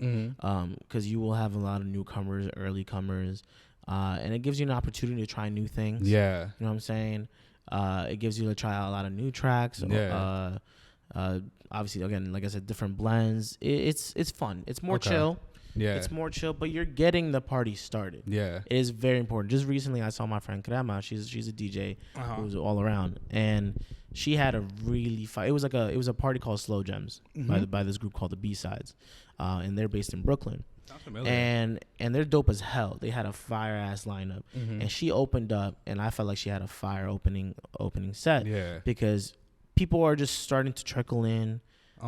because you will have a lot of newcomers, early comers, and it gives you an opportunity to try new things. Yeah. You know what I'm saying? It gives you to try out a lot of new tracks. Yeah. Obviously, again, like I said, different blends. It's fun. It's more chill. Yeah. It's more chill, but you're getting the party started. Yeah. It is very important. Just recently, I saw my friend Crema. She's a DJ who's all around, and she had a really fun. It was a party called Slow Gems by this group called the B-Sides, and they're based in Brooklyn. Sounds familiar. And they're dope as hell. They had a fire ass lineup, and she opened up, and I felt like she had a fire opening set. Yeah. Because people are just starting to trickle in.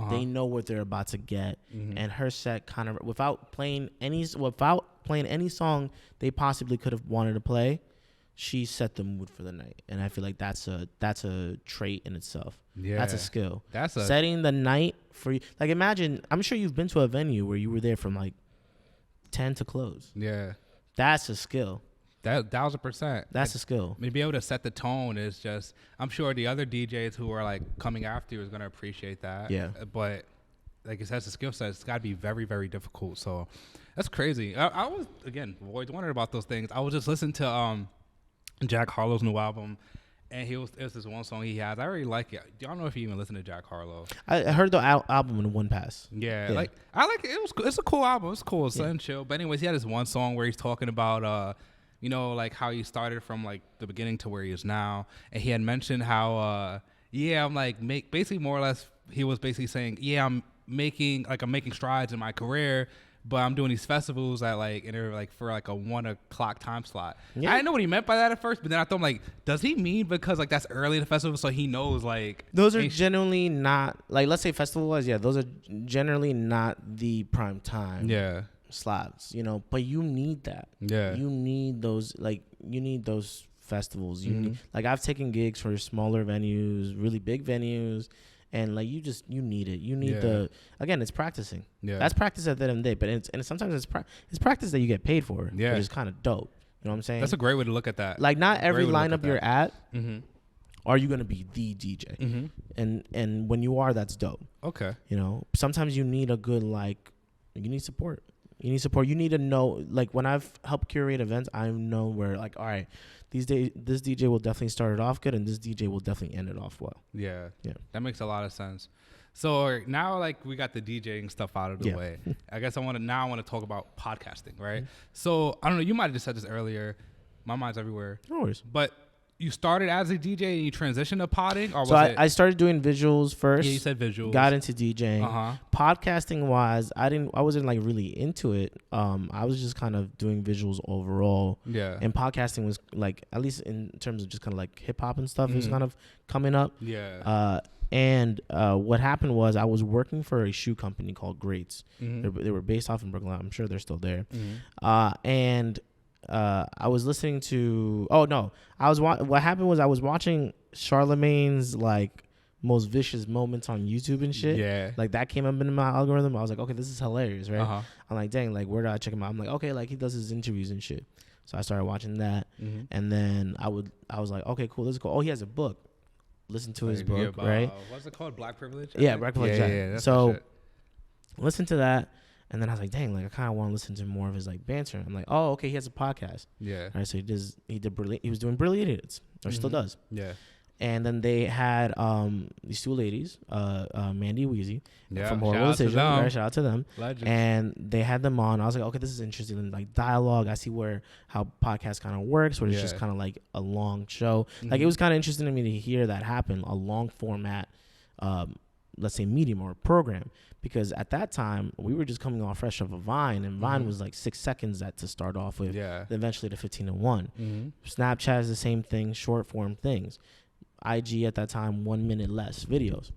They know what they're about to get, and her set kind of without playing any song they possibly could have wanted to play, she set the mood for the night, and I feel like that's a trait in itself. Yeah, that's a skill. Setting the night for you. Like imagine, I'm sure you've been to a venue where you were there from like 10 to close. Yeah, that's a skill. That 1,000%. That's a skill. To be able to set the tone is just. I'm sure the other DJs who are like coming after you is gonna appreciate that. Yeah. But like it says, the skill set. It's got to be very, very difficult. So that's crazy. I was always wondering about those things. I was just listening to Jack Harlow's new album, and it was this one song he has. I really like it. I don't know if you even listen to Jack Harlow. I heard the album in one pass. Yeah, like I like it. It's a cool album. It's cool. It's chill. But anyways, he had this one song where he's talking about like how he started from like the beginning to where he is now. And he had mentioned how, I'm like basically more or less, he was basically saying, I'm making strides in my career, but I'm doing these festivals at like, and they're like for like a 1 o'clock time slot. Yeah. I didn't know what he meant by that at first, but then I thought I'm like, does he mean because like that's early in the festival, so he knows like those are generally not like, let's say festival wise, those are generally not the prime time. Yeah. Slots, but you need that. Yeah, you need those festivals. You need, like I've taken gigs for smaller venues, really big venues, and like you need it. You need it's practicing. Yeah, that's practice at the end of the day. But sometimes it's practice that you get paid for. Yeah, which is kind of dope. You know what I'm saying? That's a great way to look at that. Like not every lineup you're at. Are you gonna be the DJ? And when you are, that's dope. Okay. Sometimes you need a good you need support. You need support. You need to know, like when I've helped curate events, I know where like, all right, these days this DJ will definitely start it off good, and this DJ will definitely end it off well. Yeah, that makes a lot of sense. So now, like we got the DJing stuff out of the way. I guess I want to talk about podcasting, right? So I don't know. You might have just said this earlier. My mind's everywhere. No worries. But you started as a DJ and you transitioned to podding, or was I started doing visuals first. Yeah, you said visuals. Got into DJing. Podcasting wise, I wasn't like really into it. I was just kind of doing visuals overall. Yeah. And podcasting was like, at least in terms of just kind of like hip hop and stuff, it was kind of coming up. Yeah. And what happened was I was working for a shoe company called Greats. They were based off in Brooklyn. I'm sure they're still there. And I was listening to. Oh no! What happened was I was watching Charlemagne's like most vicious moments on YouTube and shit. Yeah. Like that came up in my algorithm. I was like, okay, this is hilarious, right? I'm like, dang, like where do I check him out? I'm like, okay, like he does his interviews and shit. So I started watching that, and then I was like, okay, cool, this is cool. Oh, he has a book. Listen to his book, right? What's it called? Black Privilege? Yeah, Black Privilege. Yeah, so listen to that. And then I was like, dang, like I kind of want to listen to more of his like banter. I'm like, oh, okay, he has a podcast. Yeah. All right, so he was doing Brilliant Idiots, or still does. Yeah. And then they had these two ladies, Mandy Weezy from Horrible Decision. Shout out to them. Legends. And they had them on. I was like, okay, this is interesting. And like dialogue, I see how podcast kind of works, where it's just kind of like a long show. Like it was kind of interesting to me to hear that happen, a long format, let's say medium or program. Because at that time, we were just coming off fresh off of Vine, and Vine was like 6 seconds to start off with, eventually to 15:1. Snapchat is the same thing, short form things. IG at that time, 1 minute less videos.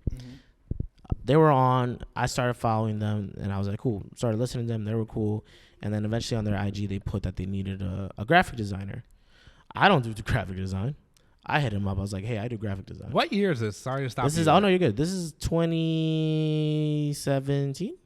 They were on, I started following them, and I was like, cool. Started listening to them, they were cool. And then eventually on their IG, they put that they needed a graphic designer. I don't do the graphic design. I hit him up. I was like, hey, I do graphic design. What year is this? Sorry to stop. No, you're good. This is 2017.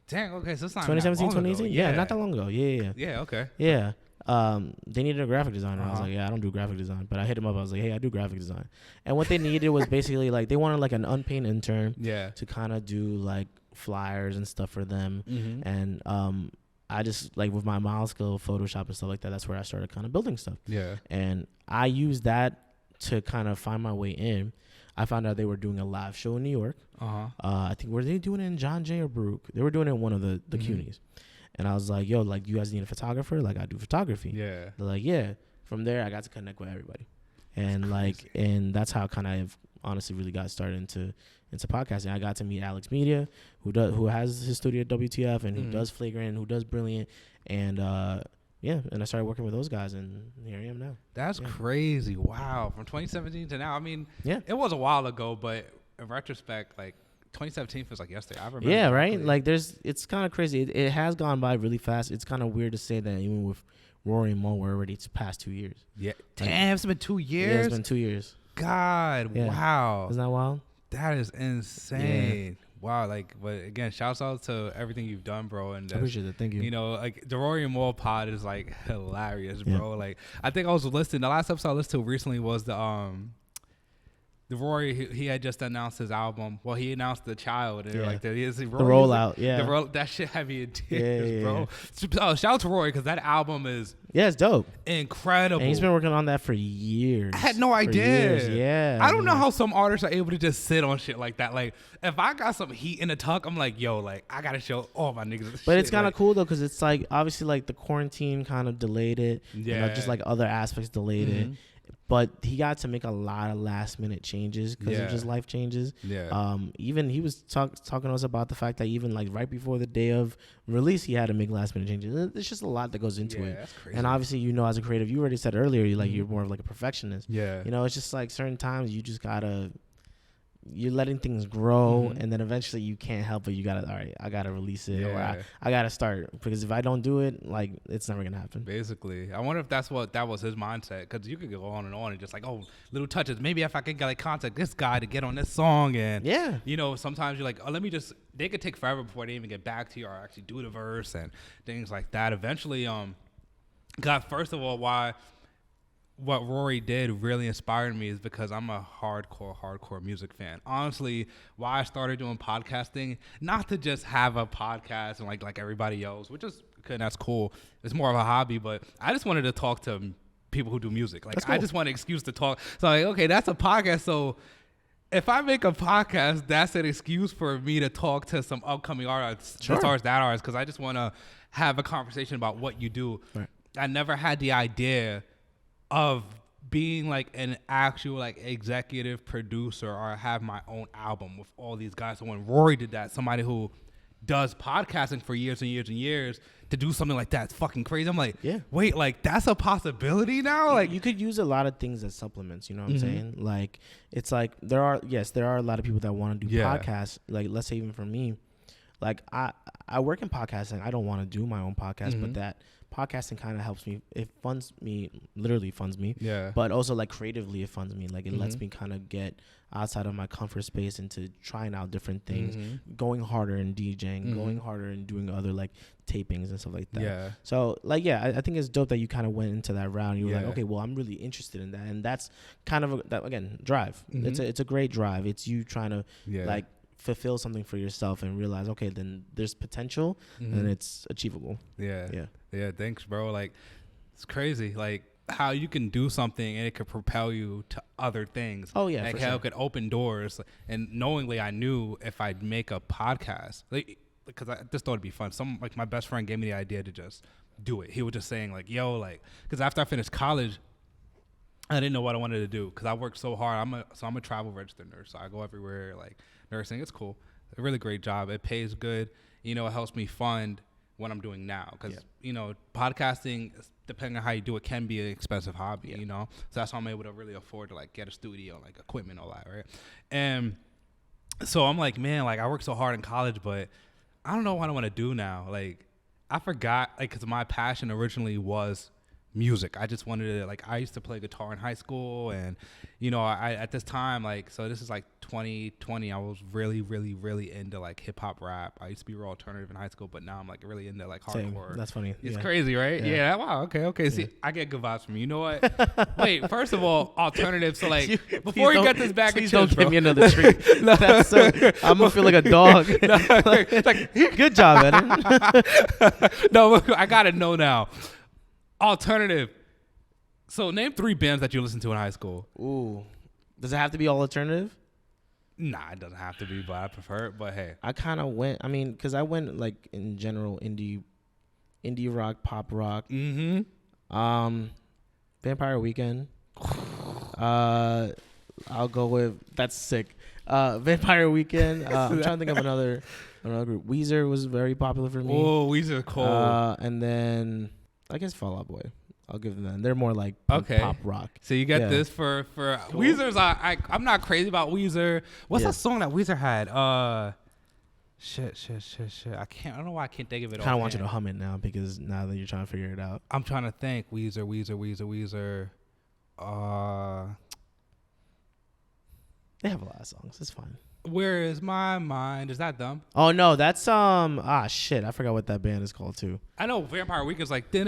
Dang, okay. So it's not 2017, 2018? Yeah, not that long ago. Yeah. Yeah, okay. Yeah. They needed a graphic designer. I was like, I don't do graphic design. But I hit him up. I was like, hey, I do graphic design. And what they needed was basically like, they wanted like an unpaid intern to kind of do like flyers and stuff for them. And I just like with my mild skill, Photoshop and stuff like that, that's where I started kind of building stuff. Yeah. And I used that to kind of find my way in, I found out they were doing a live show in New York. I think, were they doing it in John Jay or Baruch? They were doing it in one of the CUNYs. And I was like, yo, like, you guys need a photographer? Like, I do photography. Yeah. They're like, yeah. From there, I got to connect with everybody. And like, and that's how kind of honestly really got started into podcasting. I got to meet Alex Media, who has his studio at WTF, and who does Flagrant, who does Brilliant. And and I started working with those guys, and here I am now. That's crazy. Wow. From 2017 to now. I mean, it was a while ago, but in retrospect, like, 2017 feels like yesterday. I remember. Yeah, right? Like, it's kind of crazy. It has gone by really fast. It's kind of weird to say that even with Rory and Mal, we're already past 2 years. Yeah. Damn, it's been 2 years? Yeah, it's been 2 years. God, wow. Isn't that wild? That is insane. Yeah. Wow, like, but again, shouts out to everything you've done, bro. And I appreciate it. Thank you. You know, like, the Rory and Mal pod is, like, hilarious, bro. Like, I think I was listening. The last episode I listened to recently was the Rory, he had just announced his album. Well, he announced The Child. And like the rollout, that shit had me in tears, bro. Oh, shout out to Rory, because that album is it's dope. Incredible. And he's been working on that for years. I had no idea. Yeah. I don't know how some artists are able to just sit on shit like that. Like, if I got some heat in the tuck, I'm like, yo, like, I got to show all my niggas this But shit. It's kind of cool, though, because it's like, obviously, like, the quarantine kind of delayed it. Yeah. Just like other aspects delayed it. But he got to make a lot of last minute changes because of just life changes. Yeah. Even he was talking to us about the fact that even like right before the day of release, he had to make last minute changes. There's just a lot that goes into it. That's crazy. And obviously, you know, as a creative, you already said earlier, you're more of like a perfectionist. Yeah. You know, it's just like certain times you just gotta. You're letting things grow, and then eventually you can't help it. You gotta, all right, I gotta release it, or I gotta start, because if I don't do it, like, it's never gonna happen. Basically, I wonder if that was his mindset, because you could go on and just like, oh, little touches. Maybe if I could like contact this guy to get on this song, and you know, sometimes you're like, oh, they could take forever before they even get back to you or actually do the verse and things like that. Eventually, first of all, what Rory did really inspired me is because I'm a hardcore music fan. Honestly, why I started doing podcasting, not to just have a podcast and like everybody else, which is good, that's cool. It's more of a hobby, but I just wanted to talk to people who do music. Like, cool. I just want an excuse to talk. So like, okay, that's a podcast. So if I make a podcast, that's an excuse for me to talk to some upcoming artists, this artist, that artist, because I just want to have a conversation about what you do. Right. I never had the idea of being like an actual like executive producer or have my own album with all these guys. So when Rory did that, somebody who does podcasting for years and years and years, to do something like that, it's fucking crazy. I'm like, wait, like, that's a possibility now? Like, you could use a lot of things as supplements, you know what I'm saying? Like, it's like, there are a lot of people that want to do podcasts. Like, let's say even for me, like, I work in podcasting. I don't want to do my own podcast, but that podcasting kind of helps me. It literally funds me. Yeah. But also, like, creatively, it funds me. Like, it lets me kind of get outside of my comfort space into trying out different things, going harder in DJing, going harder and doing other, like, tapings and stuff like that. Yeah. So, like, I think it's dope that you kind of went into that round. You were like, okay, well, I'm really interested in that. And that's kind of, again, drive. It's a great drive. It's you trying to, like, fulfill something for yourself and realize, okay, then there's potential and it's achievable. Yeah, thanks, bro. Like, it's crazy, like, how you can do something and it could propel you to other things. Oh yeah, like how it could open doors. And knowingly, I knew if I'd make a podcast, like, because I just thought it'd be fun. Like, my best friend gave me the idea to just do it. He was just saying, like, yo, like, because after I finished college, I didn't know what I wanted to do because I worked so hard. I'm a travel registered nurse, so I go everywhere, like, nursing. It's cool, a really great job. It pays good. You know, it helps me fund what I'm doing now because you know, podcasting, depending on how you do it, can be an expensive hobby. You know, so that's why I'm able to really afford to like get a studio, like equipment, all that, right? And so I'm like, man, like, I worked so hard in college, but I don't know what I want to do now. Like, I forgot, like, because my passion originally was music. I just wanted to, like, I used to play guitar in high school, and you know, I at this time, like, so this is like 2020, I was really into like hip hop rap. I used to be real alternative in high school, but now I'm like really into like hardcore. That's funny. It's crazy, right? Yeah. Wow. Okay. See, I get good vibes from you. You know what? Wait, first of all, alternative. So like, before you get this back, please don't give me another treat. That's so, I'm gonna feel like a dog. Like, good job, Eddin. No, I gotta know now. Alternative. So name 3 bands that you listened to in high school. Ooh. Does it have to be all alternative? Nah, it doesn't have to be, but I prefer it. But hey. I kind of went, because I went like in general indie rock, pop rock. Mm-hmm. Vampire Weekend. I'll go with, that's sick. Vampire Weekend. I'm trying to think of another group. Weezer was very popular for me. Oh, Weezer cool. And then I guess Fall Out Boy. I'll give them that. They're more like pop rock. So you get this for cool. Weezer's. I'm not crazy about Weezer. What's that song that Weezer had? Shit. I don't know why I can't think of it. Kind of want you to hum it now because now that you're trying to figure it out. I'm trying to think. Weezer. They have a lot of songs. It's fine. Where is my mind? Is that them? Oh no, that's shit. I forgot what that band is called too. I know Vampire Weekend's like yeah,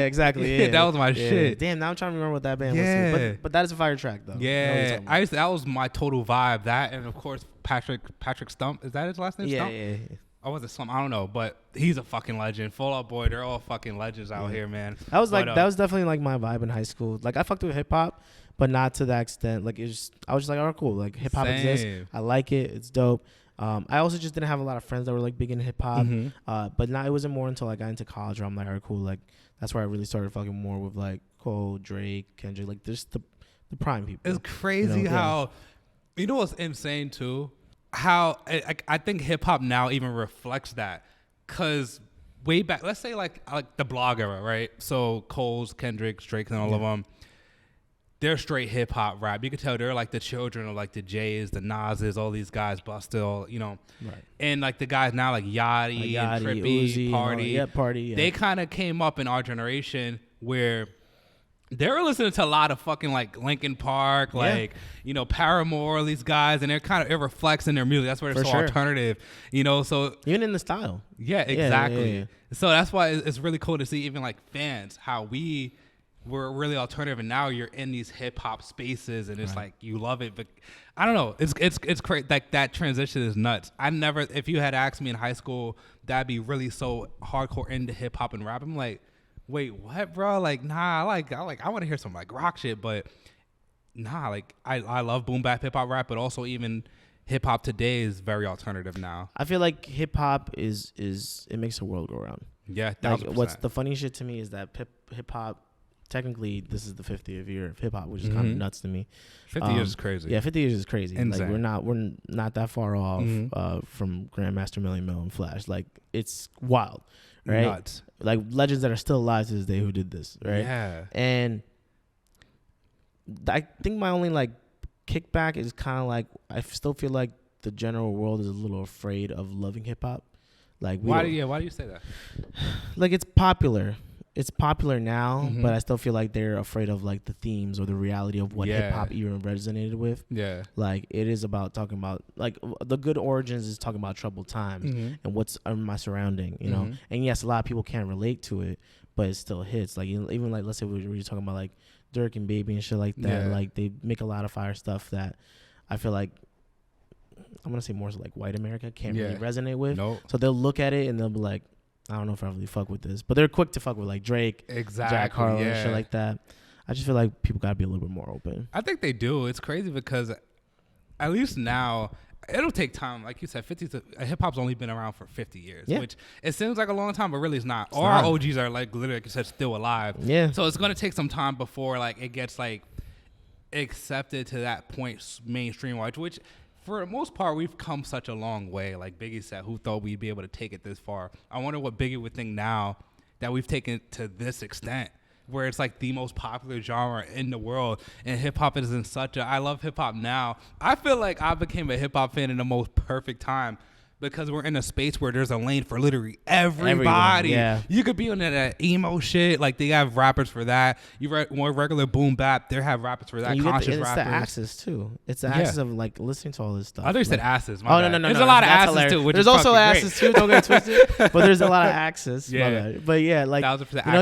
exactly. Yeah, that was my shit. Damn, now I'm trying to remember what that band was too. But that is a fire track though. Yeah, that was my total vibe. That and of course Patrick Stump. Is that his last name? Stump? Yeah. Oh, was it Stump? I don't know, but he's a fucking legend. Fall Out Boy, they're all fucking legends out here, man. That was definitely like my vibe in high school. Like I fucked with hip hop, but not to that extent. Like I was just like, oh cool, like hip hop exists. I like it. It's dope. I also just didn't have a lot of friends that were like big in hip hop. But now it wasn't more until I got into college where I'm like, all right, cool. Like that's where I really started fucking more with like Cole, Drake, Kendrick, like just the prime people. It's crazy how you know what's insane too. How I think hip hop now even reflects that, cause way back, let's say like the blog era, right? So Cole's, Kendrick's, Drake's, and all of them, they're straight hip hop rap. You can tell they're like the children of like the Jays, the Nas's, all these guys, Busta, right? And like the guys now like Yachty and Trippie, Uzi, Party, they kind of came up in our generation where they were listening to a lot of fucking like Linkin Park, like, Paramore, these guys, and it reflects in their music. That's why they're so alternative, so. Even in the style. Yeah, exactly. Yeah. So that's why it's really cool to see even like fans, how we were really alternative and now you're in these hip hop spaces and it's like, you love it. But I don't know. It's crazy. Like that transition is nuts. If you had asked me in high school, that'd be really so hardcore into hip hop and rap. I'm like, wait, what, bro? Like, nah, I want to hear some like rock shit, but nah, like I love boom bap hip hop rap, but also even hip hop today is very alternative now. I feel like hip hop is it makes the world go around. Yeah, like, what's the funny shit to me is that hip hop, technically this is the 50th year of hip hop, which is kind of nuts to me. 50 years is crazy. Yeah, 50 years is crazy. Insane. Like we're not that far off from Grandmaster Millie Mill and Flash. Like it's wild. Right? Nuts. Like legends that are still alive to this day who did this, right? Yeah. And I think my only like kickback is kind of like I still feel like the general world is a little afraid of loving hip hop. Like why do you say that? Like it's popular. It's popular now, but I still feel like they're afraid of like the themes or the reality of what hip hop even resonated with. Yeah. Like it is about talking about like the good origins is talking about troubled times and what's in my surrounding, you know? And yes, a lot of people can't relate to it, but it still hits. Like even like, let's say we were talking about like Dirk and Baby and shit like that. Yeah. Like they make a lot of fire stuff that I feel like I'm going to say more so like white America can't really resonate with. Nope. So they'll look at it and they'll be like, I don't know if I really fuck with this, but they're quick to fuck with like Drake, Jack Harlow, and shit like that. I just feel like people gotta be a little bit more open. I think they do. It's crazy because at least now it'll take time. Like you said, hip hop's only been around for 50 years, which it seems like a long time, but really it's not. All our OGs are like literally, like you said, still alive. Yeah. So it's gonna take some time before like it gets like accepted to that point mainstream wise, which. For the most part, we've come such a long way. Like Biggie said, who thought we'd be able to take it this far? I wonder what Biggie would think now that we've taken it to this extent, where it's like the most popular genre in the world. And hip-hop is in I love hip-hop now. I feel like I became a hip-hop fan in the most perfect time because we're in a space where there's a lane for literally everybody. Yeah. You could be on that emo shit. Like, they have rappers for that. You want regular boom bap, they have rappers for that. Conscious rappers. It's the access, too. It's the access of, like, listening to all this stuff. I thought you said asses. No. There's a lot of asses, too, which there's also asses, too. Don't get twisted. But there's a lot of access. Yeah. But, yeah, like,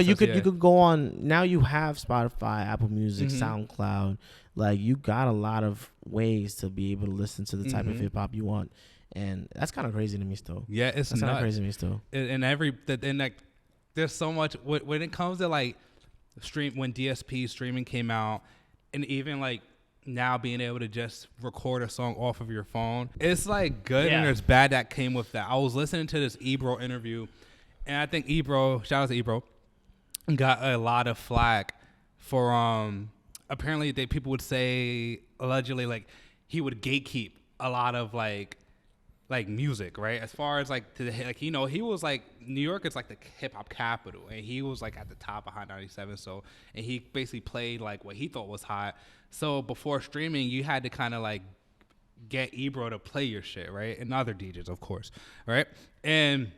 you could go on. Now you have Spotify, Apple Music, SoundCloud. Like, you got a lot of ways to be able to listen to the type of hip-hop you want. And that's kind of crazy to me still. Yeah, it's kind of crazy to me still. And like, there's so much when it comes to like when DSP streaming came out, and even like now being able to just record a song off of your phone, it's like good and there's bad that came with that. I was listening to this Ebro interview, and I think Ebro, shout out to Ebro, got a lot of flack for apparently people would say allegedly like he would gatekeep a lot of like music, right? As far as like he was like New York is like the hip hop capital, and he was like at the top of Hot 97. So, and he basically played like what he thought was hot. So before streaming, you had to kind of like get Ebro to play your shit, right? And other DJs, of course, right? And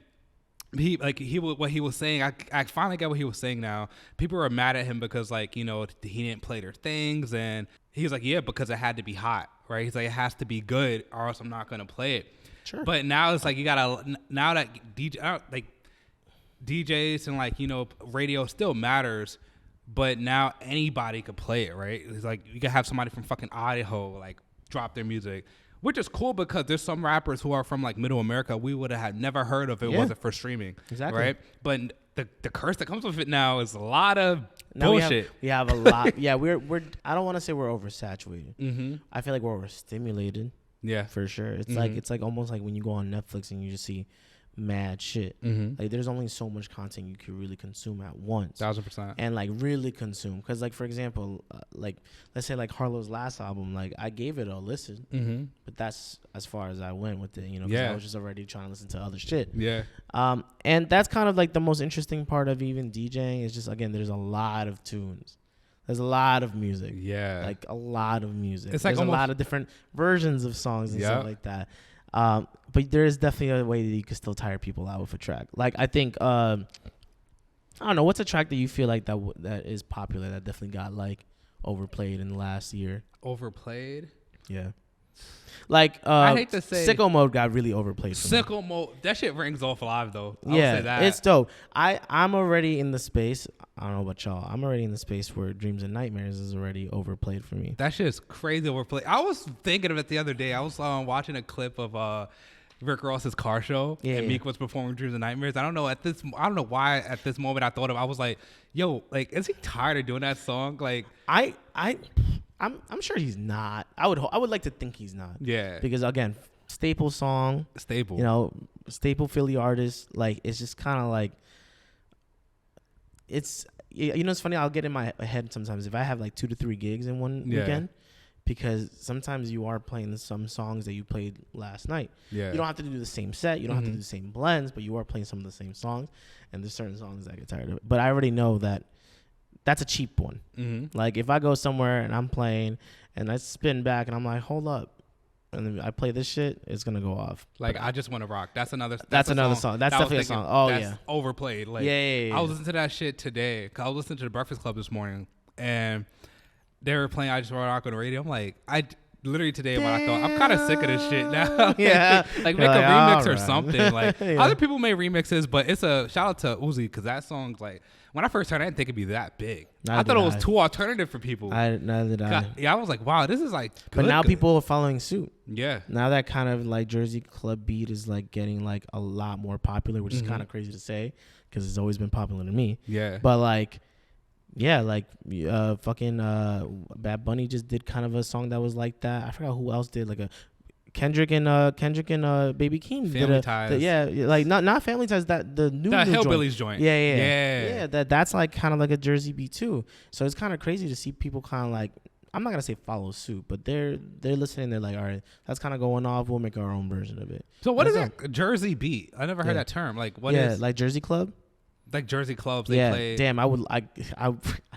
what he was saying, I finally get what he was saying now. People were mad at him because like, he didn't play their things, and he was like, yeah, because it had to be hot, right? He's like, it has to be good or else I'm not going to play it. Sure. But now it's like you gotta, now that DJs and like, radio still matters, but now anybody could play it, right? It's like you can have somebody from fucking Idaho like drop their music, which is cool because there's some rappers who are from like middle America we would have never heard of if it wasn't for streaming. Exactly. Right? But the curse that comes with it now is a lot of bullshit. We have a lot. Yeah, we're I don't want to say we're oversaturated. Mm-hmm. I feel like we're overstimulated. Yeah, for sure. It's like almost like when you go on Netflix and you just see mad shit. Mm-hmm. Like there's only so much content you can really consume at once. 1000%. And like really consume, because like for example, like let's say like Harlow's last album, like I gave it a listen, but that's as far as I went with it, because I was just already trying to listen to other shit. Yeah. And that's kind of like the most interesting part of even DJing is just, again, there's a lot of tunes. There's a lot of music. Yeah. Like a lot of music. It's like there's a lot of different versions of songs and stuff like that. But there is definitely a way that you can still tire people out with a track. Like I think, I don't know, what's a track that you feel like that is popular that definitely got like overplayed in the last year? Overplayed? Yeah. Like I hate to say Sicko Mode got really overplayed. Sicko Mode, that shit rings off live though. I would say that. It's dope. I'm already in the space. I don't know about y'all. I'm already in the space where Dreams and Nightmares is already overplayed for me. That shit is crazy overplayed. I was thinking of it the other day. I was watching a clip of Rick Ross's car show, and Meek was performing Dreams and Nightmares. I don't know why at this moment I thought of. I was like, yo, like, is he tired of doing that song? Like, I'm sure he's not. I would like to think he's not. Yeah. Because again, staple song. Staple. Staple Philly artist. Like, it's just kind of like, it's funny. I'll get in my head sometimes if I have like 2 to 3 gigs in one weekend, because sometimes you are playing some songs that you played last night. Yeah. You don't have to do the same set. You don't have to do the same blends, but you are playing some of the same songs. And there's certain songs that I get tired of. But I already know that that's a cheap one. Mm-hmm. Like if I go somewhere and I'm playing and I spin back and I'm like, hold up, and then I play this shit, it's gonna go off. Like I Just Want to Rock. That's another song. That's definitely a song. Oh that's overplayed. Like I was listening to that shit today. 'Cause I was listening to the Breakfast Club this morning, and they were playing I Just Want to Rock on the radio. I'm like, literally today when I thought I'm kind of sick of this shit now. Yeah. Like make a remix or something. Like other people made remixes, but it's a shout out to Uzi, because that song's like, when I first heard it, I didn't think it'd be that big. I thought it was too alternative for people. Neither did I. Yeah, I was like, wow, this is like good. But now people are following suit. Yeah. Now that kind of like Jersey Club beat is like getting like a lot more popular, which is kind of crazy to say because it's always been popular to me. Yeah. But like, yeah, like fucking Bad Bunny just did kind of a song that was like that. I forgot who else did, like a Kendrick and Baby Keem Family Ties. Like not Family Ties, that the new Hillbillies joint. Yeah. That's like kind of like a Jersey beat too. So it's kind of crazy to see people kind of like, I'm not gonna say follow suit, but they're listening. They're like, all right, that's kind of going off. We'll make our own version of it. So what is that Jersey beat? I never heard that term. Like what is? Like Jersey Club. Like Jersey clubs, they play. Damn, I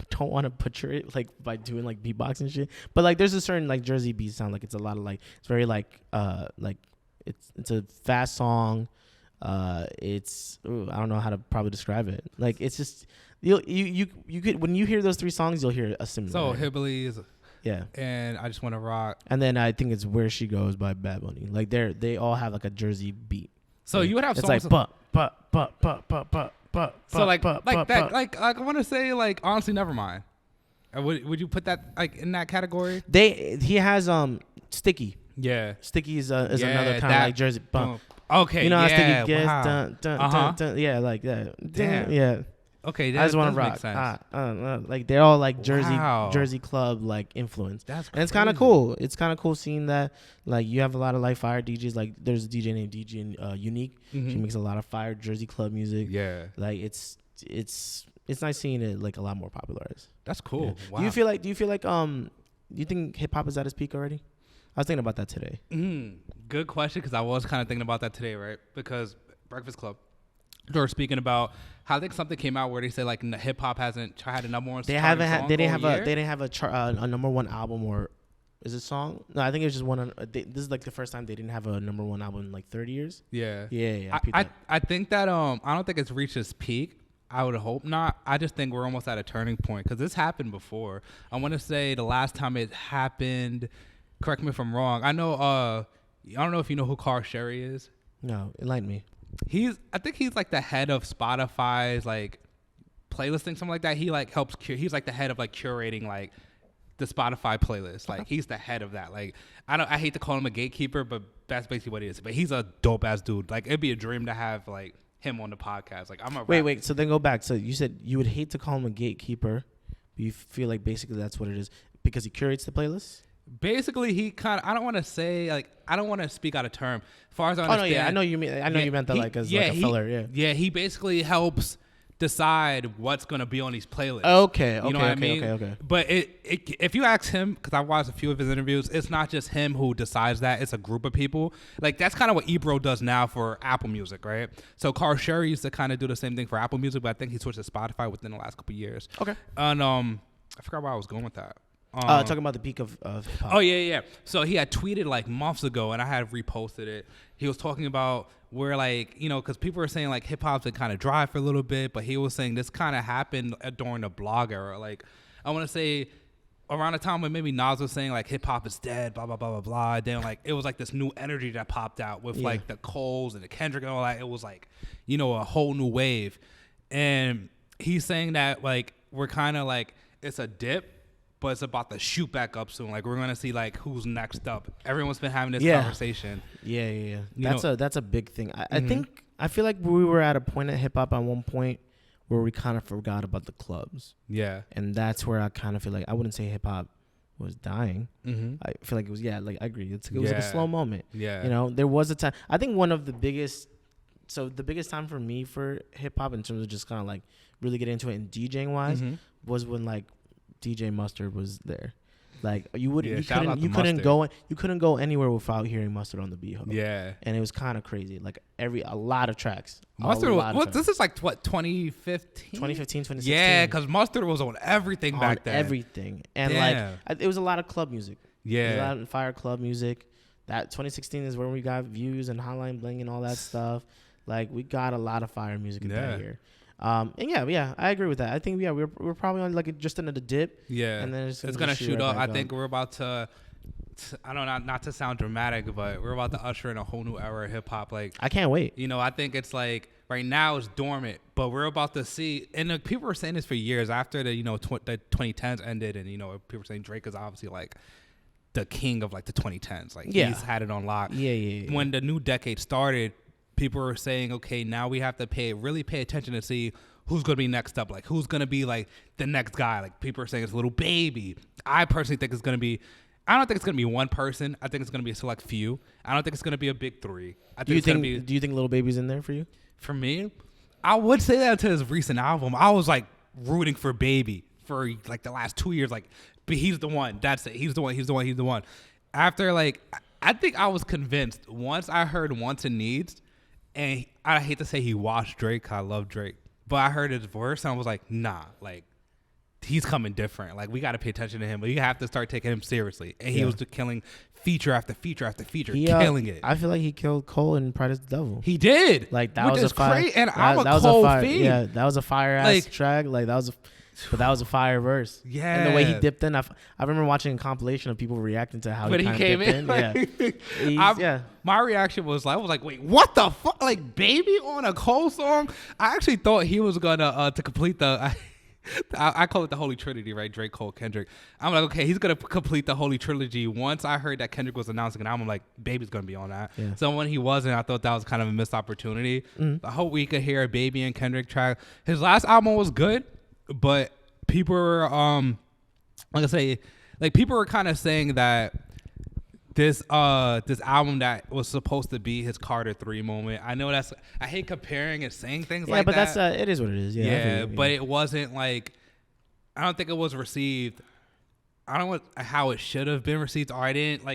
don't want to butcher it like by doing like beatbox and shit. But like, there's a certain like Jersey beat sound. Like it's a lot of like, it's very like it's a fast song. I don't know how to probably describe it. Like it's just you could, when you hear those 3 songs, you'll hear a similar. So Hillbillies. Yeah. And I Just Want to Rock. And then I think it's Where She Goes by Bad Bunny. Like they all have like a Jersey beat. So you would have songs. It's like but. So like that, like I want to say, like, honestly, never mind. Would you put that like in that category? He has Sticky. Yeah, Sticky is another kind of like Jersey bump. Okay, you know how Sticky gets dun, yeah, like that. Damn. Yeah. Okay, I just want to rock. Like they're all like Jersey club like influence. That's and it's kind of cool. It's kind of cool seeing that like you have a lot of like fire DJs. Like there's a DJ named DJ Unique. Mm-hmm. She makes a lot of fire Jersey club music. Yeah, like it's nice seeing it like a lot more popularized. That's cool. Yeah. Wow. Do you feel like do you think hip hop is at its peak already? I was thinking about that today. Good question, because I was kind of thinking about that today, right? Because Breakfast Club, they were speaking about how I think something came out where they said like hip hop hasn't had a number one. They didn't have a number one album, or is it song? No, I think it was just one. This is like the first time they didn't have a number one album in like 30 years. Yeah. I think that I don't think it's reached its peak. I would hope not. I just think we're almost at a turning point, because this happened before. I want to say the last time it happened, correct me if I'm wrong, I know I don't know if you know who Carl Sherry is. No, enlighten me. I think he's like the head of Spotify's like playlisting, something like that. He like helps he's like the head of like curating like the Spotify playlist. Like he's the head of that. Like I hate to call him a gatekeeper, but that's basically what he is. But he's a dope ass dude. Like it'd be a dream to have like him on the podcast. Like I'm a wait. So then go back. So you said you would hate to call him a gatekeeper, but you feel like basically that's what it is because he curates the playlist. Basically, he kind of. I don't want to say like. I don't want to speak out of term. As far as I understand. Oh no, yeah, I know you mean. I know you meant that like as like a filler. Yeah. Yeah, he basically helps decide what's gonna be on these playlists. Okay. You know what I mean? Okay. But if you ask him, because I watched a few of his interviews, it's not just him who decides that. It's a group of people. Like that's kind of what Ebro does now for Apple Music, right? So Carl Sherry used to kind of do the same thing for Apple Music, but I think he switched to Spotify within the last couple of years. Okay. And I forgot where I was going with that. Talking about the peak of hip-hop. Oh, yeah. So he had tweeted like months ago, and I had reposted it. He was talking about where like, you know, because people were saying like hip-hop's been kind of dry for a little bit, but he was saying this kind of happened during the blog era. Like, I want to say around the time when maybe Nas was saying like hip-hop is dead, blah, blah, blah, blah, blah. Then like it was like this new energy that popped out with like the Coles and the Kendrick and all that. It was like, you know, a whole new wave. And he's saying that like we're kind of like it's a dip, but it's about to shoot back up soon. Like we're gonna see like who's next up. Everyone's been having this conversation. Yeah. That's a big thing. I feel like we were at a point at hip hop at one point where we kind of forgot about the clubs. Yeah. And that's where I kind of feel like I wouldn't say hip hop was dying. Mm-hmm. I feel like it was like I agree. It was like a slow moment. Yeah. You know, there was a time. I think one of the biggest time for me for hip hop in terms of just kind of like really getting into it and DJing wise was when like DJ Mustard was there. Like you couldn't go anywhere without hearing Mustard on the Beho. Yeah. And it was kind of crazy. Like a lot of tracks. Mustard this is like what 2015? 2016. Yeah, cuz Mustard was on everything back then. Everything. And like it was a lot of club music. Yeah. A lot of fire club music. That 2016 is where we got Views and Hotline Bling and all that stuff. Like we got a lot of fire music in that year. And I agree with that. I think we're probably on like just another dip. Yeah, and then it's gonna shoot up. I think we're about to. I don't know, not to sound dramatic, but we're about to usher in a whole new era of hip hop. Like I can't wait. You know, I think it's like right now it's dormant, but we're about to see. And people were saying this for years after the the 2010s ended, and people were saying Drake is obviously like the king of like the 2010s. Like he's had it on lock. Yeah. When the new decade started, people were saying, okay, now we have to really pay attention to see who's going to be next up. Like, who's going to be, like, the next guy. Like, people are saying it's Little Baby. I personally think it's going to be – I don't think it's going to be one person. I think it's going to be a select few. I don't think it's going to be a big three. Do you think Little Baby's in there for you? For me, I would say that to his recent album. I was, like, rooting for Baby for, like, the last 2 years. Like, but he's the one. That's it. He's the one. After, like – I think I was convinced once I heard Wants and Needs – and I hate to say he washed Drake. I love Drake. But I heard his verse and I was like, nah, like, he's coming different. Like, we got to pay attention to him. But you have to start taking him seriously. And he was killing feature after feature after feature, killing it. I feel like he killed Cole in Pride is the Devil. He did. Like, that was a fire. And I'm a Cole fiend. Yeah, that was a fire-ass track. Like, that was a fire verse. Yeah. And the way he dipped in, I remember watching a compilation of people reacting to how he came in. Yeah. My reaction was like, wait, what the fuck? Like, Baby on a Cole song? I actually thought he was gonna to complete the. I call it the Holy Trinity, right? Drake, Cole, Kendrick. I'm like, okay, he's gonna complete the Holy Trilogy. Once I heard that Kendrick was announcing an album, I'm like, Baby's gonna be on that. Yeah. So when he wasn't, I thought that was kind of a missed opportunity. I hope we could hear a Baby and Kendrick track. His last album was good, but people were people were kind of saying that this album that was supposed to be his Carter 3 moment. I know I hate comparing and saying things like that. Yeah, but it is what it is. Yeah, but it wasn't like, I don't think it was received. I don't know how it should have been received, or I didn't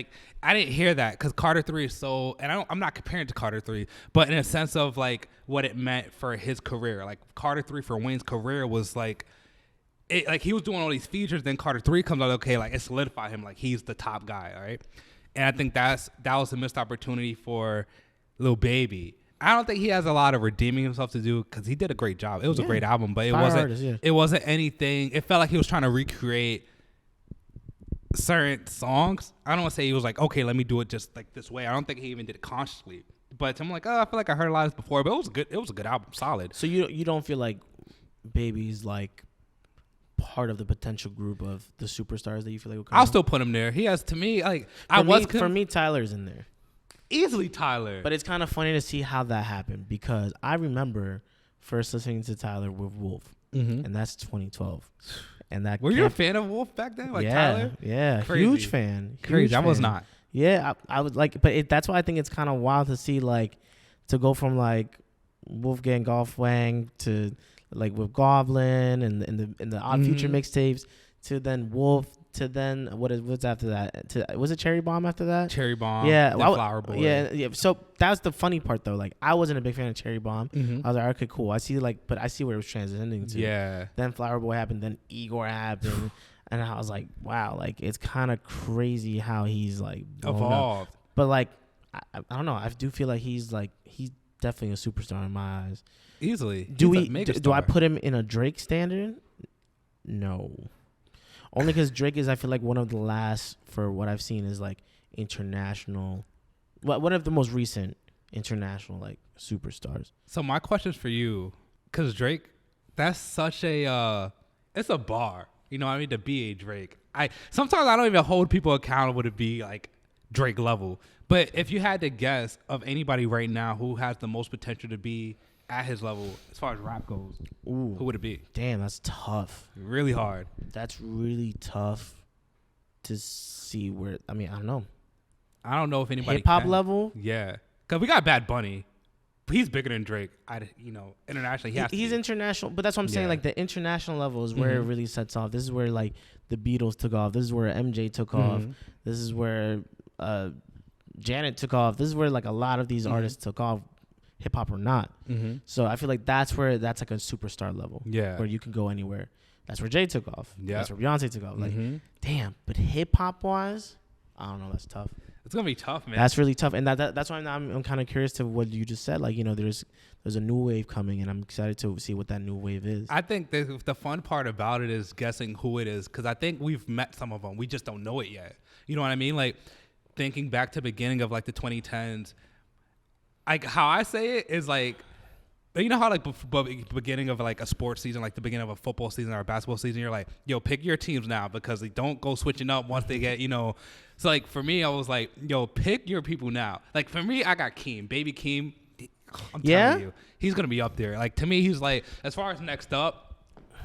hear that, because Carter 3 is so, and I'm not comparing it to Carter 3, but in a sense of like what it meant for his career. Like Carter 3 for Wayne's career was like, he was doing all these features, then Carter 3 comes out, okay, like it solidified him, like he's the top guy, all right? And I think that was a missed opportunity for Lil Baby. I don't think he has a lot of redeeming himself to do, because he did a great job. It was a great album, but it wasn't anything. It felt like he was trying to recreate certain songs. I don't want to say he was like, okay, let me do it just like this way. I don't think he even did it consciously. But I'm like, I feel like I heard a lot of this before, but it was good. It was a good album, solid. So you don't feel like Baby's like part of the potential group of the superstars that you feel like will come I'll still put him there. He has, to me, like, for me, Tyler's in there. Easily Tyler. But it's kind of funny to see how that happened, because I remember first listening to Tyler with Wolf, and that's 2012. And that were you a fan of Wolf back then? Like Tyler? Yeah, crazy. Huge fan. Crazy. I was not. Yeah, I was like, but that's why I think it's kind of wild to see, like, to go from like Wolfgang Golfwang to like with Goblin and the Odd Future mixtapes to then Wolf to then what's after that? Was it Cherry Bomb after that? Cherry Bomb. Yeah, Flower Boy. Yeah. So that's the funny part though. Like, I wasn't a big fan of Cherry Bomb. I was like, okay, cool. I see where it was transitioning to. Yeah. Then Flower Boy happened. Then Igor happened. And I was like, wow, like it's kind of crazy how he's like evolved. But like, I don't know. I do feel like he's definitely a superstar in my eyes. Easily. Do I put him in a Drake standard? No. Only because Drake is, I feel like, one of the last, for what I've seen, is like international, one of the most recent international like superstars. So my question's for you, because Drake, that's such a, it's a bar. You know what I mean? To be a Drake. Sometimes I don't even hold people accountable to be like Drake level. But if you had to guess of anybody right now who has the most potential to be at his level as far as rap goes, who would it be? Damn, that's tough. Really hard. That's really tough to see where. I mean, I don't know. I don't know if anybody hip-hop level? Yeah. Because we got Bad Bunny. He's bigger than Drake. Internationally, he's international, but that's what I'm saying. Like, the international level is where it really sets off. This is where like the Beatles took off. This is where MJ took off. This is where Janet took off. This is where like a lot of these artists took off, hip hop or not. So I feel like that's like a superstar level. Yeah, where you can go anywhere. That's where Jay took off. Yeah, that's where Beyonce took off. Like, damn. But hip hop wise, I don't know. That's tough. It's gonna be tough, man. That's really tough, and that's why I'm kind of curious to what you just said. Like, you know, there's a new wave coming, and I'm excited to see what that new wave is. I think the fun part about it is guessing who it is, because I think we've met some of them. We just don't know it yet. You know what I mean? Like, thinking back to the beginning of like the 2010s, like how I say it is like, you know how like beginning of like a sports season, like the beginning of a football season or a basketball season, you're like, yo, pick your teams now, because they don't go switching up once they get, you know. So like for me, I was like, yo, pick your people now. Like for me, I got Keem, baby Keem. I'm telling you, he's gonna be up there. Like to me, he's like, as far as next up,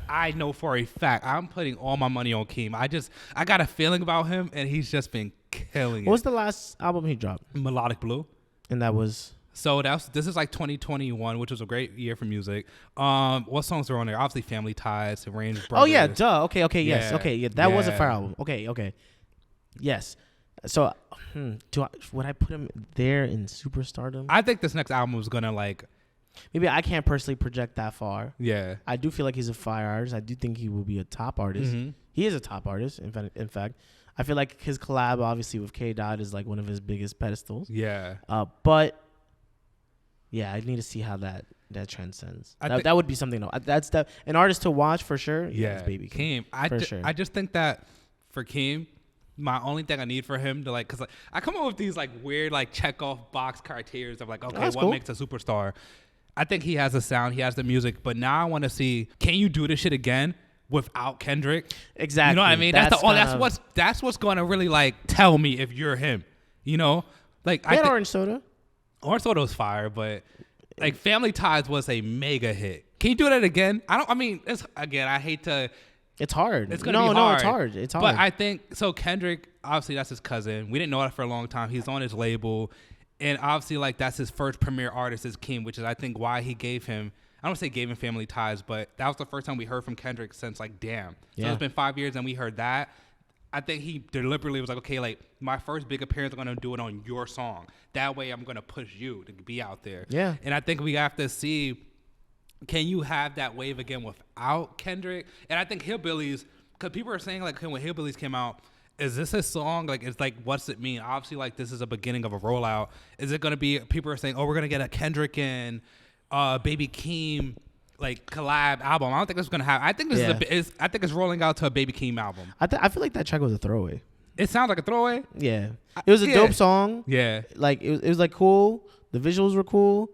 I know for a fact I'm putting all my money on Keem. I got a feeling about him, and he's just been killing it. What was the last album he dropped? Melodic Blue. And that was. So this is like 2021, which was a great year for music. What songs are on there? Obviously, Family Ties, Arranged Brothers. Oh yeah, duh. Okay, yes, okay, yeah, that was a fire album. Okay, yes. So, would I put him there in superstardom? I think this next album is gonna like. Maybe I can't personally project that far. Yeah, I do feel like he's a fire artist. I do think he will be a top artist. He is a top artist. In fact, I feel like his collab, obviously with K. Dot, is like one of his biggest pedestals. Yeah. But. Yeah, I need to see how that transcends. That would be something. No, that's an artist to watch for sure. Yeah, it's Baby Keem. I just think that for Keem, my only thing I need for him to like, because like, I come up with these like weird like check off box criteria of like, okay, what makes a superstar? I think he has the sound, he has the music, but now I want to see, can you do this shit again without Kendrick. Exactly. You know what I mean? That's what's going to really like tell me if you're him. You know, like Orange Soda. Orange Soda was fire, but like Family Ties was a mega hit. Can you do that again? I hate to. It's hard. It's gonna be hard. No, it's hard. It's hard. But I think so. Kendrick, obviously, that's his cousin. We didn't know that for a long time. He's on his label, and obviously, like that's his first premier artist is King, which is I think why he gave him. I don't say gave him Family Ties, but that was the first time we heard from Kendrick since like damn. So it's been 5 years, and we heard that. I think he deliberately was like, okay, like my first big appearance, I'm gonna do it on your song. That way, I'm gonna push you to be out there. Yeah. And I think we have to see. Can you have that wave again without Kendrick? And I think Hillbillies, because people are saying like when Hillbillies came out, is this a song? Like, it's like, what's it mean? Obviously, like this is a beginning of a rollout. Is it going to be, people are saying, oh, we're going to get a Kendrick and Baby Keem like collab album. I don't think this is going to happen. I think I think it's rolling out to a Baby Keem album. I feel like that track was a throwaway. It sounds like a throwaway? Yeah. It was a dope song. Yeah. Like, it was like cool. The visuals were cool.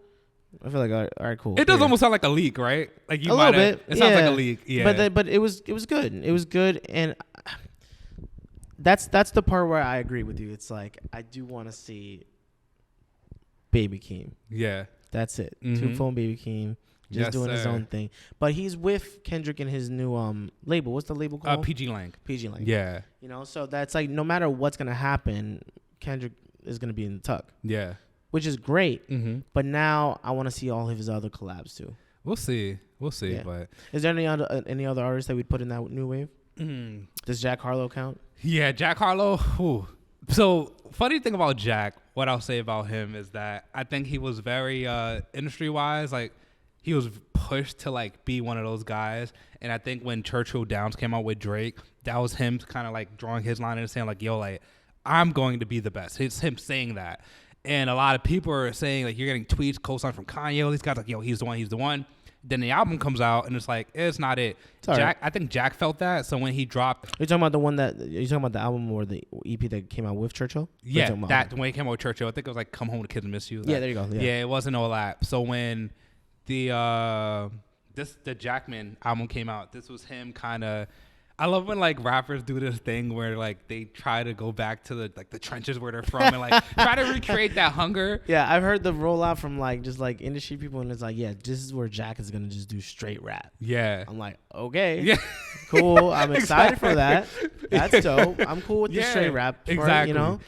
I feel like all right, cool. It does almost sound like a leak, right? Like you a little bit. It sounds like a leak. Yeah. But it was good. It was good, and that's the part where I agree with you. It's like I do want to see Baby Keem. Yeah. That's it. Mm-hmm. 2-Phone Baby Keem just doing his own thing. But he's with Kendrick in his new label. What's the label called? PG Lang. PG Lang. Yeah. You know, so that's like no matter what's gonna happen, Kendrick is gonna be in the tuck. Yeah. Which is great, but now I want to see all of his other collabs too. We'll see. Yeah. But is there any other artists that we'd put in that new wave? Does Jack Harlow count? Yeah, Jack Harlow. Ooh. So funny thing about Jack, what I'll say about him is that I think he was very industry wise, like he was pushed to like be one of those guys. And I think when Churchill Downs came out with Drake, that was him kind of like drawing his line and saying like, yo, like I'm going to be the best. It's him saying that. And a lot of people are saying, like, you're getting tweets, co-sign from Kanye. All these guys like, yo, he's the one. Then the album comes out, and it's like, it's not it. Jack, I think Jack felt that. So when he dropped... Are you talking about you're talking about the album or the EP that came out with Churchill? Yeah, when he came out with Churchill, I think it was like Come Home, the Kids Miss You. Yeah, there you go. Yeah, it wasn't all that. So when the Jackman album came out, this was him kind of... I love when like rappers do this thing where like they try to go back to the trenches where they're from and like try to recreate that hunger. Yeah, I've heard the rollout from like just like industry people and it's like, yeah, this is where Jack is gonna just do straight rap. Yeah. I'm like, okay, yeah, cool. I'm excited for that. That's dope. I'm cool with the straight rap part, exactly. You know,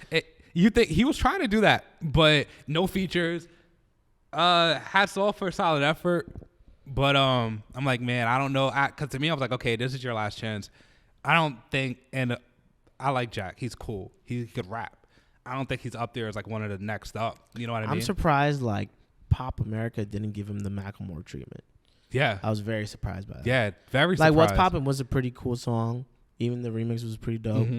you think he was trying to do that, but no features. Hats off for solid effort. But I'm like, man, I don't know. Because to me, I was like, okay, this is your last chance. I don't think, and I like Jack. He's cool. He could rap. I don't think he's up there as like one of the next up. You know what I mean? I'm surprised like Pop America didn't give him the Macklemore treatment. Yeah. I was very surprised by that. Yeah, very surprised. Like What's Poppin' was a pretty cool song. Even the remix was pretty dope.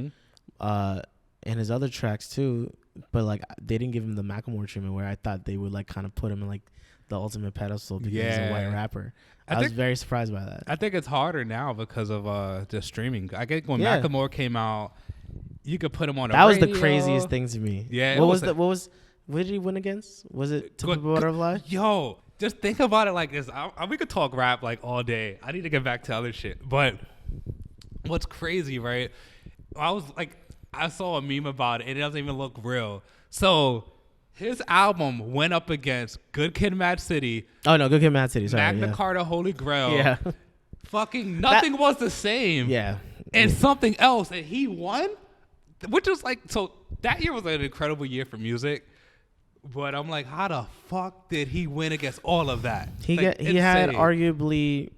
And his other tracks too. But like they didn't give him the Macklemore treatment where I thought they would like kind of put him in like the ultimate pedestal because he's a white rapper. I was very surprised by that. I think it's harder now because of the streaming. I think when Macklemore came out, you could put him on a radio. That was the craziest thing to me. Yeah. What did he win against? Was it To Pimp a Butterfly? Yo, just think about it like this. We could talk rap like all day. I need to get back to other shit. But what's crazy, right? I saw a meme about it. It doesn't even look real. So his album went up against Good Kid, Mad City. Oh no, Good Kid, Mad City. Sorry, Magna Carta, Holy Grail. Yeah. Fucking nothing was the same. Yeah. And something else, and he won, which was like, so that year was an incredible year for music. But I'm like, how the fuck did he win against all of that? He had arguably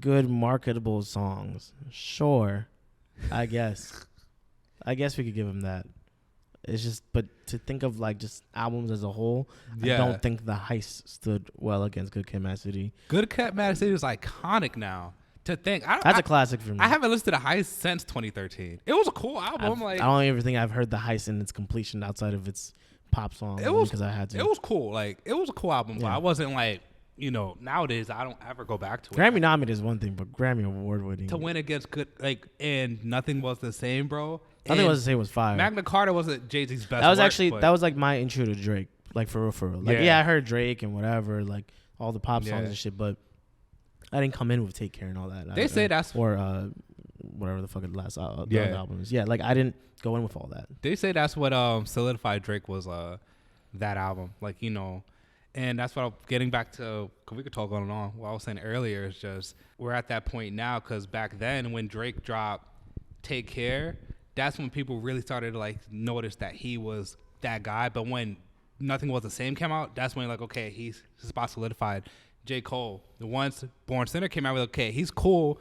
good marketable songs. Sure, I guess we could give him that. It's just, but to think of like just albums as a whole, I don't think The Heist stood well against Good Kid, Mad City. Good Kid, Mad City is iconic now. To think, that's a classic for me. I haven't listened to The Heist since 2013. It was a cool album. I don't even think I've heard The Heist in its completion outside of its pop song. Because I had to. It was cool. Like it was a cool album. But I wasn't like, nowadays I don't ever go back to it. Grammy nominated is one thing, but Grammy award winning to win against good and Nothing Was the Same, bro. Nothing Was the Same was fire. Magna Carta wasn't Jay-Z's best. That was like my intro to Drake. Like for real. Like I heard Drake and whatever, like all the pop songs and shit, but I didn't come in with Take Care and all that. They say that's or whatever the fuck the last album is. Yeah, like I didn't go in with all that. They say that's what solidified Drake was that album. Like, you know, and that's what I'm getting back to, because we could talk on and on. What I was saying earlier is just we're at that point now, because back then when Drake dropped Take Care, that's when people really started to like notice that he was that guy. But when Nothing Was the Same came out, that's when like, okay, his spot solidified. J. Cole, once Born Sinner came out, with okay, he's cool.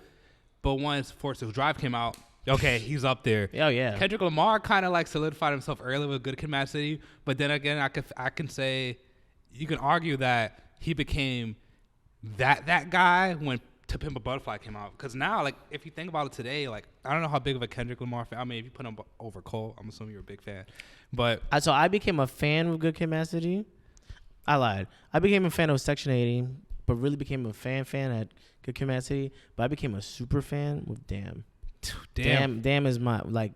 But once Forces Drive came out, okay, he's up there. Oh yeah. Kendrick Lamar kind of like solidified himself early with Good Kid, Mad City. But then again, I can say, you can argue that he became that guy when To Pimp a Butterfly came out. Because now, like, if you think about it today, like, I don't know how big of a Kendrick Lamar fan. I mean, if you put him over Cole, I'm assuming you're a big fan. But so I became a fan of Good Kid, Mad City. I lied. I became a fan of Section 80, but really became a fan at Good Kid, Mad City. But I became a super fan with Damn. Damn is my like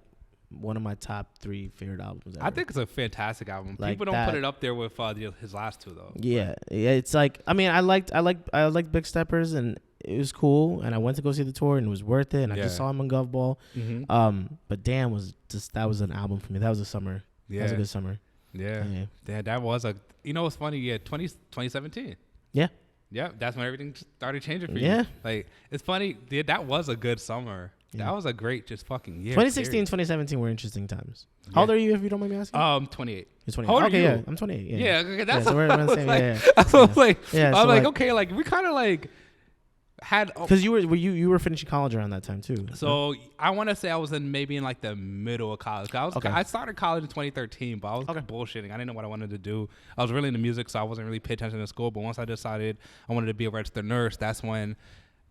one of my top 3 favorite albums ever. I think it's a fantastic album. Like people don't put it up there with his last 2 though. Yeah, it's like, I mean, I liked Big Steppers, and it was cool, and I went to go see the tour, and it was worth it, and I just saw him on Gov Ball. Mm-hmm. But Damn was just, that was an album for me. That was a summer. Yeah, that was a good summer. Yeah. That was a, you know what's funny? Yeah, 2017. Yeah. Yeah, that's when everything started changing for you. Yeah. Like, it's funny. Yeah, that was a good summer. Yeah. That was a great just fucking year. 2016, 2017 were interesting times. How old are you, if you don't mind me asking? 28. You're 28. How old are you? Yeah, I'm 28. Yeah, okay, that's so we're the same. That's what I was like. I was like, okay, like we kind of like had, because you were finishing college around that time too. So I want to say I was maybe in like the middle of college. I started college in 2013, but I was bullshitting. I didn't know what I wanted to do. I was really into music, so I wasn't really paying attention to school. But once I decided I wanted to be a registered nurse, that's when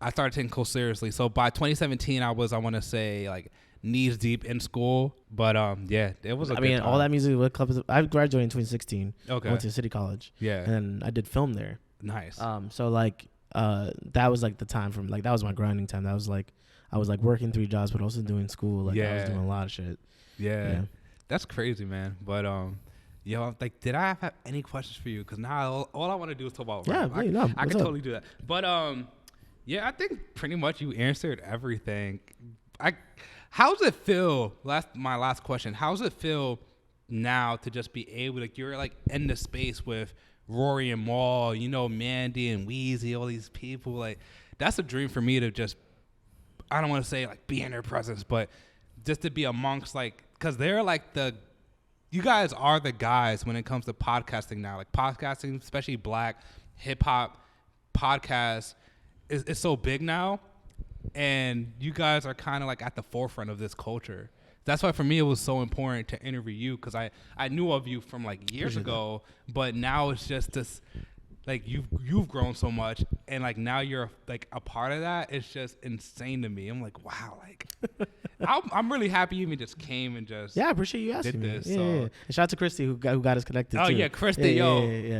I started taking school seriously. So by 2017, I want to say like knees deep in school. But yeah, it was. I mean, time. All that music, what clubs? I graduated in 2016. Okay, I went to City College. Yeah, and I did film there. Nice. So like. That was like the time from like, that was my grinding time. That was like, I was like working 3 jobs, but also doing school. Like I was doing a lot of shit. Yeah. That's crazy, man. But yo, like, did I have any questions for you? Because now all I want to do is talk about rap. I can totally do that. But yeah, I think pretty much you answered everything. How's it feel? My last question. How's it feel now to just be able, like, you're like in the space with Rory and Mal, you know, Mandy and Weezy, all these people, like, that's a dream for me to just, I don't want to say like be in their presence, but just to be amongst, like, because they're like you guys are the guys when it comes to podcasting now. Like podcasting, especially black hip hop podcasts, is so big now, and you guys are kind of like at the forefront of this culture. That's why for me it was so important to interview you, because I knew of you from like years ago, but now it's just this, like, you've grown so much, and like now you're like a part of that. It's just insane to me. I'm like, wow, like I'm really happy you even just came and just I appreciate you asking did this. Me. So. Yeah. And shout out to Christy who got us connected. Oh too. yeah, Christy,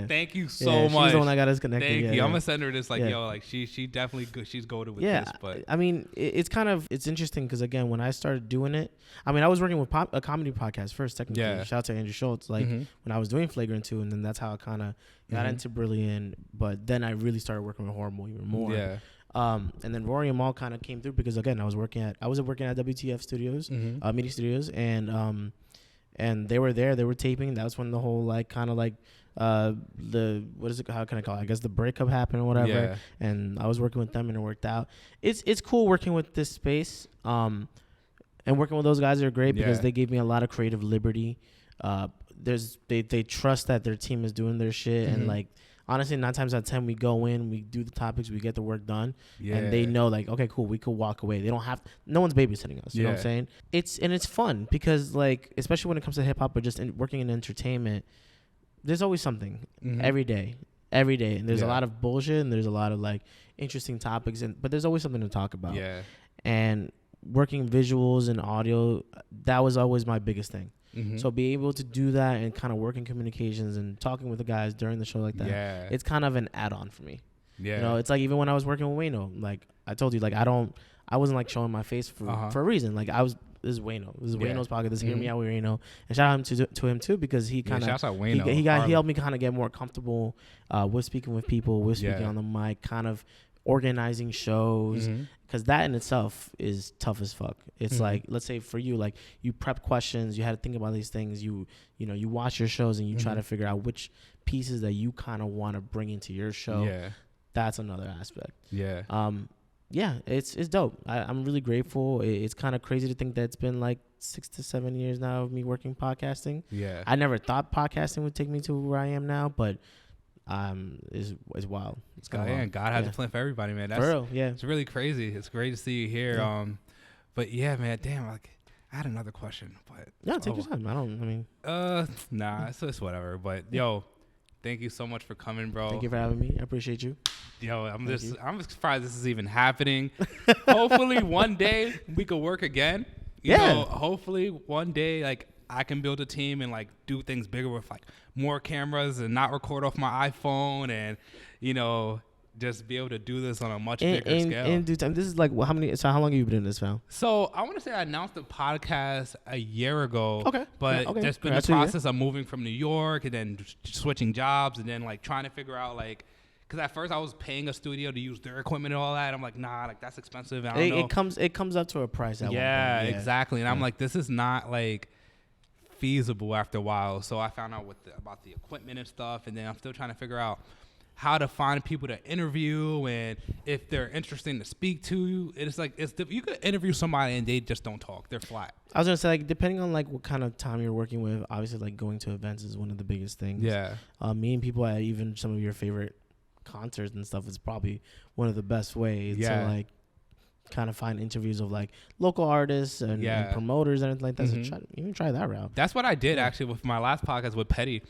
thank you so much. She's the one that got us connected. Thank you. I'm gonna send her this, like, yo, like she definitely she's goated with this. But I mean, it's interesting because again, when I started doing it, I mean, I was working with a comedy podcast first, technically. Yeah. Shout out to Andrew Schultz. Like when I was doing Flagrant 2, and then that's how I kind of got into Brilliant. But then I really started working with Horrible even more. Yeah. And then Rory and Mal kind of came through because again I was working at WTF Studios, Media Studios, and they were there. They were taping. That was when the whole like kind of like the what is it? How can I call it? I guess the breakup happened or whatever. Yeah. And I was working with them and it worked out. It's cool working with this space. And working with those guys are great because they gave me a lot of creative liberty. They trust that their team is doing their shit and like. Honestly, 9 times out of 10, we go in, we do the topics, we get the work done, and they know, like, okay, cool, we could walk away. They don't have, no one's babysitting us. You know what I'm saying? It's fun because, like, especially when it comes to hip hop or just working in entertainment, there's always something every day, and there's a lot of bullshit and there's a lot of like interesting topics, but there's always something to talk about. Yeah, and working visuals and audio, that was always my biggest thing. So be able to do that and kind of work in communications and talking with the guys during the show like that, it's kind of an add-on for me. Yeah, you know, it's like even when I was working with Wayno, like I told you, like I wasn't like showing my face for a reason. Like this is Wayno. This is Wayno's pocket. This is Hear Me Out with Wayno. And shout out to him too because he kind of shouts out Wayno. He helped me kind of get more comfortable with speaking with people, with speaking on the mic, kind of organizing shows, because that in itself is tough as fuck. It's like, let's say for you, like you prep questions, you had to think about these things, you watch your shows and you try to figure out which pieces that you kind of want to bring into your show. Yeah, that's another aspect. Yeah. Yeah, it's dope. I'm really grateful. It's kind of crazy to think that it's been like 6 to 7 years now of me working podcasting. Yeah, I never thought podcasting would take me to where I am now, but is wild. It's God has a plan for everybody, man. That's, for real, yeah. It's really crazy. It's great to see you here. Yeah. But yeah, man, damn, like I had another question, but take your time. Nah, it's whatever. But yo, thank you so much for coming, bro. Thank you for having me. I appreciate you. Yo, I'm just surprised this is even happening. Hopefully one day we could work again. You know, hopefully one day like I can build a team and like do things bigger with like more cameras and not record off my iPhone and just be able to do this on a much bigger scale. In due time. This is like how long have you been in this, Val? So I want to say I announced the podcast a year ago. Okay. But there's been the process of moving from New York and then switching jobs and then like trying to figure out like, because at first I was paying a studio to use their equipment and all that. I'm like, nah, like that's expensive. And I don't know. It comes up to a price. Yeah, exactly. And I'm like, this is not like feasible after a while. So I found out about the equipment and stuff, and then I'm still trying to figure out how to find people to interview and if they're interesting to speak to. It's like you could interview somebody and they just don't talk. They're flat. I was gonna say, like, depending on like what kind of time you're working with, obviously like going to events is one of the biggest things. Yeah. Meeting people at even some of your favorite concerts and stuff is probably one of the best ways to like kind of find interviews of like local artists and promoters and anything like that. So even try that route. That's what I did actually with my last podcast with Petty.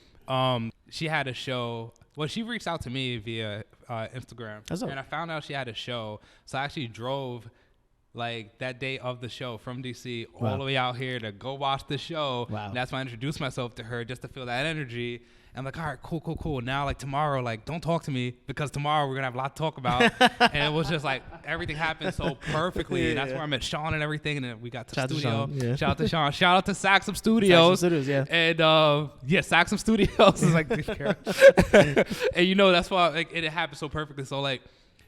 She had a show. Well, she reached out to me via Instagram, and I found out she had a show. So I actually drove like that day of the show from DC all the way out here to go watch the show. Wow. And that's why I introduced myself to her just to feel that energy. I'm like, all right, cool. Now, like tomorrow, like don't talk to me because tomorrow we're gonna have a lot to talk about. And it was just like everything happened so perfectly. And that's where I met Sean and everything. And then we got to the studio. Shout out to Sean. Shout out to Saxum Studios. And Saxum Studios is like, and that's why like it happened so perfectly. So like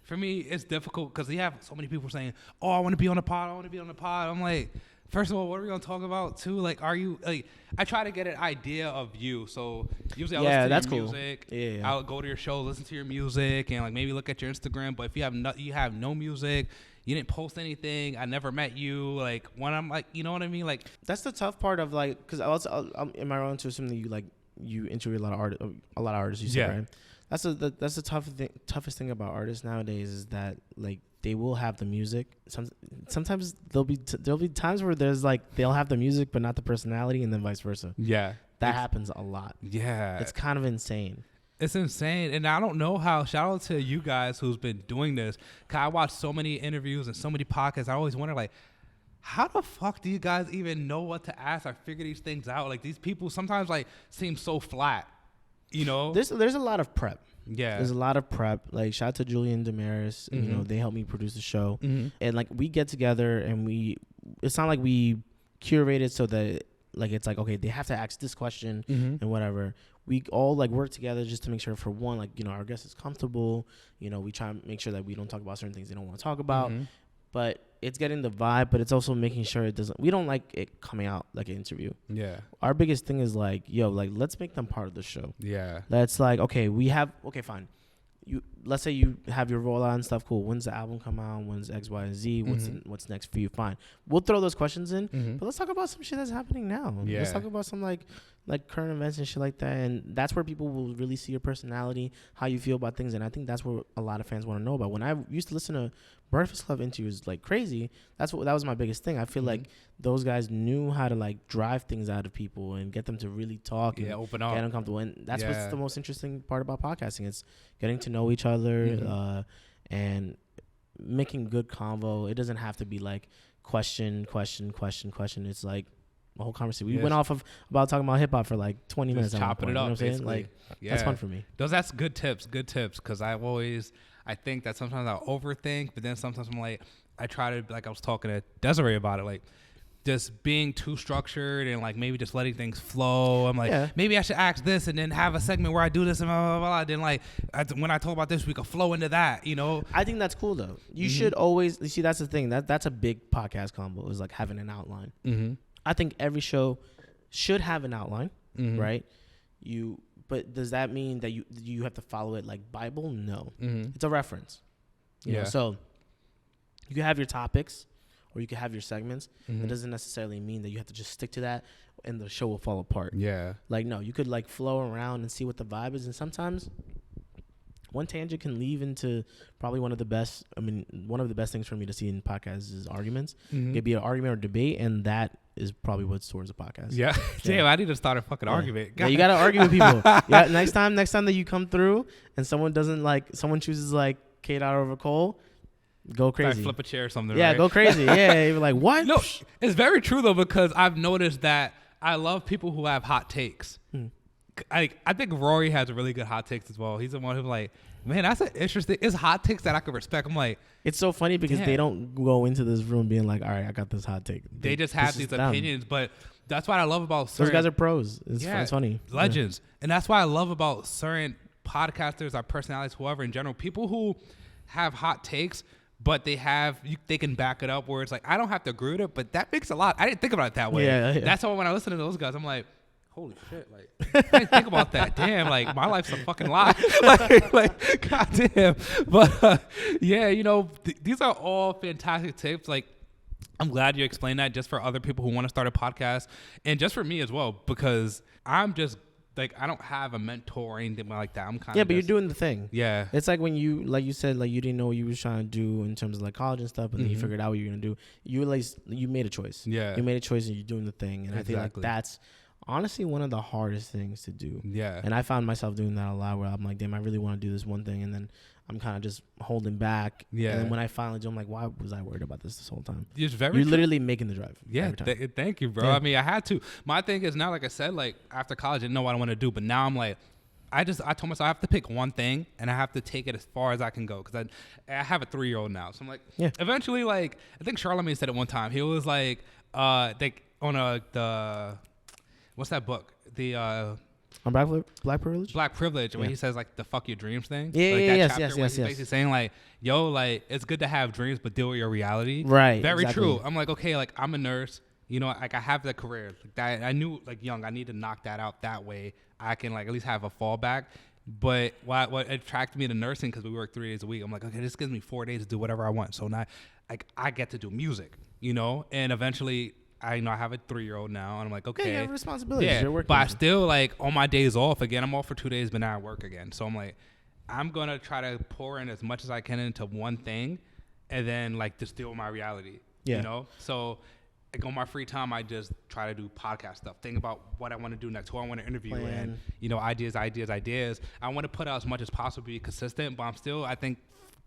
for me, it's difficult because you have so many people saying, "Oh, I want to be on the pod. I'm like, first of all, what are we gonna talk about too? Like, are you like? I try to get an idea of you. So usually I listen to your music. Yeah. I'll go to your show, listen to your music, and like maybe look at your Instagram. But if you have no music, you didn't post anything. I never met you. Like when I'm like, you know what I mean? Like that's the tough part of like, because I'm am I wrong to assume that you interview a lot of artists? You said, right? That's the toughest thing about artists nowadays is that like they will have the music. Sometimes there'll be times where there's like they'll have the music but not the personality, and then vice versa. Yeah, that happens a lot. Yeah, it's kind of insane. It's insane, and I don't know how. Shout out to you guys who's been doing this. 'Cause I watch so many interviews and so many podcasts. I always wonder like, how the fuck do you guys even know what to ask or figure these things out? Like these people sometimes like seem so flat. There's a lot of prep. Yeah, there's a lot of prep. Like shout out to Julian Damaris. They helped me produce the show, and like we get together and it's not like we curate it so that like it's like okay they have to ask this question and whatever. We all like work together just to make sure for one like our guest is comfortable. We try and make sure that we don't talk about certain things they don't want to talk about. But it's getting the vibe, but it's also making sure we don't like it coming out like an interview. Yeah. Our biggest thing is like, let's make them part of the show. Yeah. That's like, okay, fine. Let's say you have your rollout and stuff. Cool. When's the album come out? When's X, Y, and Z? What's next for you? Fine. We'll throw those questions in, but let's talk about some shit that's happening now. Yeah. Let's talk about some like current events and shit like that. And that's where people will really see your personality, how you feel about things. And I think that's what a lot of fans want to know about. When I used to listen to Breakfast Club interviews like crazy, that was my biggest thing. I feel like those guys knew how to like drive things out of people and get them to really talk and open up, get uncomfortable. And that's what's the most interesting part about podcasting. It's getting to know each other and making good convo. It doesn't have to be like question. It's like a whole conversation. We went off of about talking about hip hop for like 20 minutes. Chopping it up, you know what I'm saying? Like that's fun for me. That's good tips. Because I think that sometimes I overthink, but then sometimes I'm like, I try to, like I was talking to Desiree about it, like just being too structured and like maybe just letting things flow. I'm like, maybe I should ask this and then have a segment where I do this and blah, blah, blah, blah. Then like when I talk about this, we could flow into that, you know? I think that's cool though. You should always, you see, that's the thing. That's a big podcast combo is like having an outline. I think every show should have an outline, right? But does that mean that you have to follow it like Bible? No. It's a reference. You know? So you can have your topics or you can have your segments. It doesn't necessarily mean that you have to just stick to that and the show will fall apart. Yeah. Like, no, you could like flow around and see what the vibe is. And sometimes one tangent can lead into probably one of the best things for me to see in podcasts is arguments. It could be an argument or debate, and that is probably what's towards a podcast. Yeah. Damn, I need to start a fucking argument. Yeah, you got to argue with people. Yeah. Next time that you come through and someone chooses like Kate out over Cole, go crazy. Flip a chair or something. Yeah, right? Go crazy. Yeah, you're like, what? No, it's very true though, because I've noticed that I love people who have hot takes. I think Rory has really good hot takes as well. He's the one who's like, man, that's interesting. It's hot takes that I could respect. I'm like, it's so funny because they don't go into this room being like, all right, I got this hot take. They just have these opinions, but that's what I love about those guys are pros. It's funny. Legends. And that's why I love about certain podcasters or personalities, whoever in general, people who have hot takes, but they can back it up where it's like, I don't have to agree with it, but that makes a lot. I didn't think about it that way. Yeah. That's why when I listen to those guys, I'm like, holy shit, like, I didn't think about that. Damn, like, my life's a fucking lie. like, goddamn. But, yeah, you know, these are all fantastic tips. Like, I'm glad you explained that just for other people who want to start a podcast and just for me as well, because I'm just, like, I don't have a mentor or anything like that. I'm kind of but you're doing the thing. Yeah. It's like when you, like you said, like you didn't know what you was trying to do in terms of like college and stuff, but then you figured out what you were going to do. You realized you made a choice. Yeah. You made a choice and you're doing the thing. And I think like that's honestly one of the hardest things to do. Yeah. And I found myself doing that a lot where I'm like, damn, I really want to do this one thing. And then I'm kind of just holding back. Yeah. And then when I finally do, I'm like, why was I worried about this whole time? You're literally making the drive. Yeah. Thank you, bro. Yeah. I mean, I had to. My thing is now, like I said, like after college, I didn't know what I want to do. But now I'm like, I told myself I have to pick one thing and I have to take it as far as I can go. Cause I have a 3-year-old now. So I'm like, eventually, like, I think Charlamagne said it one time. He was like, what's that book? On Black Privilege? Black Privilege, when he says like the fuck your dreams thing. Yeah, like yes. He's basically saying like, yo, like it's good to have dreams, but deal with your reality. Right. Very true. I'm like, okay, like I'm a nurse. You know, like I have that career. Like that, I knew like young, I need to knock that out that way. I can like at least have a fallback. But what attracted me to nursing, because we work 3 days a week, I'm like, okay, this gives me 4 days to do whatever I want. So now like I get to do music, you know, and eventually I have a 3-year-old now, and I'm like, okay. Yeah, you have responsibilities. Yeah, you're working. But I still, like, on my days off, again, I'm off for 2 days, but now I work again. So I'm like, I'm going to try to pour in as much as I can into one thing, and then, like, just deal with my reality, you know? So, like, on my free time, I just try to do podcast stuff. Think about what I want to do next, who I want to interview, and, you know, ideas. I want to put out as much as possible, be consistent, but I'm still, I think,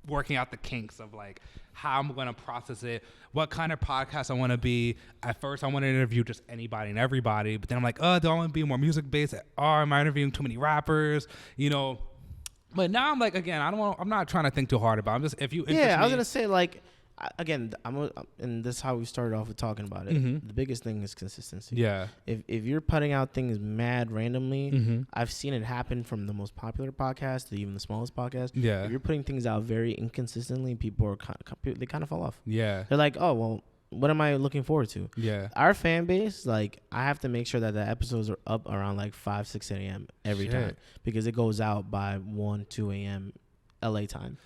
working out the kinks of like how I'm going to process it, what kind of podcast I want to be. At first I want to interview just anybody and everybody, but then I'm like, do I want to be more music based? Or am I interviewing too many rappers? You know, but now I'm like, again, I'm not trying to think too hard about it. I'm just, if you I was going to say like, again, and this is how we started off with talking about it. The biggest thing is consistency. Yeah. If you're putting out things mad randomly, I've seen it happen from the most popular podcast to even the smallest podcast. Yeah. If you're putting things out very inconsistently, people are they kind of fall off. Yeah. They're like, oh well, what am I looking forward to? Yeah. Our fan base, like, I have to make sure that the episodes are up around like 5-6 a.m. every time, because it goes out by 1-2 a.m. LA time.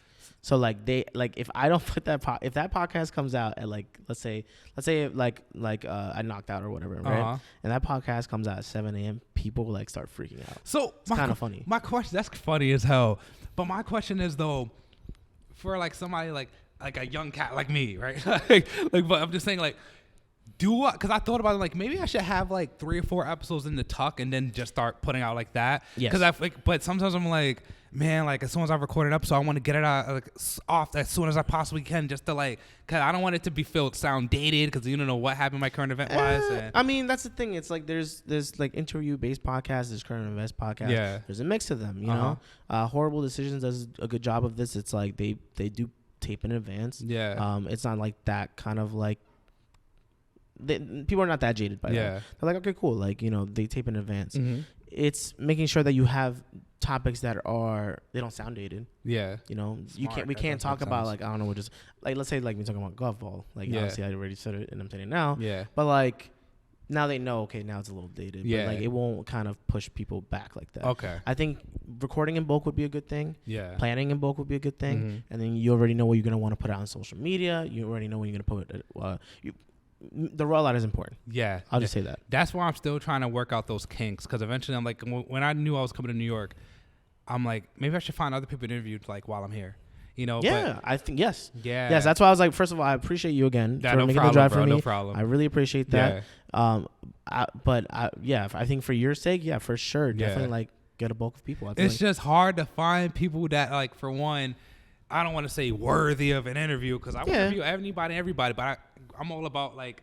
So like if I don't put if that podcast comes out at like let's say I knocked out or whatever, right? And that podcast comes out at 7 a.m. people will like start freaking out. So it's kind of funny. My question, that's funny as hell. But my question is though, for like somebody like a young cat like me, right? like but I'm just saying like, because I thought about it, like maybe I should have like 3 or 4 episodes in the tuck and then just start putting out like that. Yes. Because but sometimes I'm like, man, like as soon as I record an episode, I want to get it out like off as soon as I possibly can, just to like, cause I don't want it to be sound dated, because you don't know what happened my current event wise. I mean, that's the thing. It's like there's like interview based podcasts, there's current events podcasts. Yeah. There's a mix of them. You know, Horrible Decisions does a good job of this. It's like they do tape in advance. Yeah. It's not like that kind of like people are not that jaded by that. They're like, okay, cool. Like, you know, they tape in advance. Mm-hmm. It's making sure that you have topics that they don't sound dated. Yeah. You know, we can't talk about like, I don't know, we're just like, let's say like we're talking about golf ball. Like obviously I already said it and I'm saying it now. Yeah. But like now they know, okay, now it's a little dated. Yeah. But like it won't kind of push people back like that. Okay. I think recording in bulk would be a good thing. Yeah. Planning in bulk would be a good thing. Mm-hmm. And then you already know what you're going to want to put out on social media. You already know when you're going to put the rollout is important. Yeah. I'll just say that. That's why I'm still trying to work out those kinks. Because eventually I'm like, when I knew I was coming to New York, I'm like, maybe I should find other people to interview like while I'm here. You know? Yeah, but I think, yes. Yeah. Yes, that's why I was like, first of all, I appreciate you again for making the drive for me. No problem. I really appreciate that. Yeah. I think for your sake, yeah, for sure. Definitely like get a bulk of people. It's just hard to find people that like, for one, I don't want to say worthy of an interview because I want to interview everybody, but I'm all about like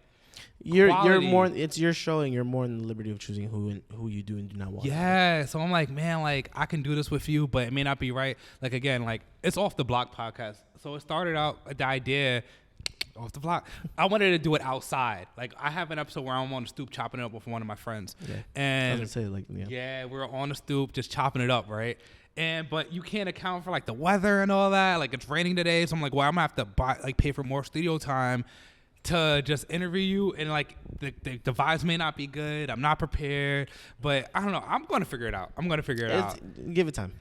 you're more. It's your show, and you're more in the liberty of choosing who you do and do not want. Yeah, so I'm like, man, like I can do this with you, but it may not be right. Like again, like it's Off the Block podcast. So it started out the idea off the block. I wanted to do it outside. Like I have an episode where I'm on the stoop chopping it up with one of my friends, and I was gonna say we're on the stoop just chopping it up, right? But you can't account for like the weather and all that. Like it's raining today, so I'm like, well, I'm gonna have to pay for more studio time to just interview you, and like the vibes may not be good. I'm not prepared, but I don't know. I'm gonna figure it out. Give it time.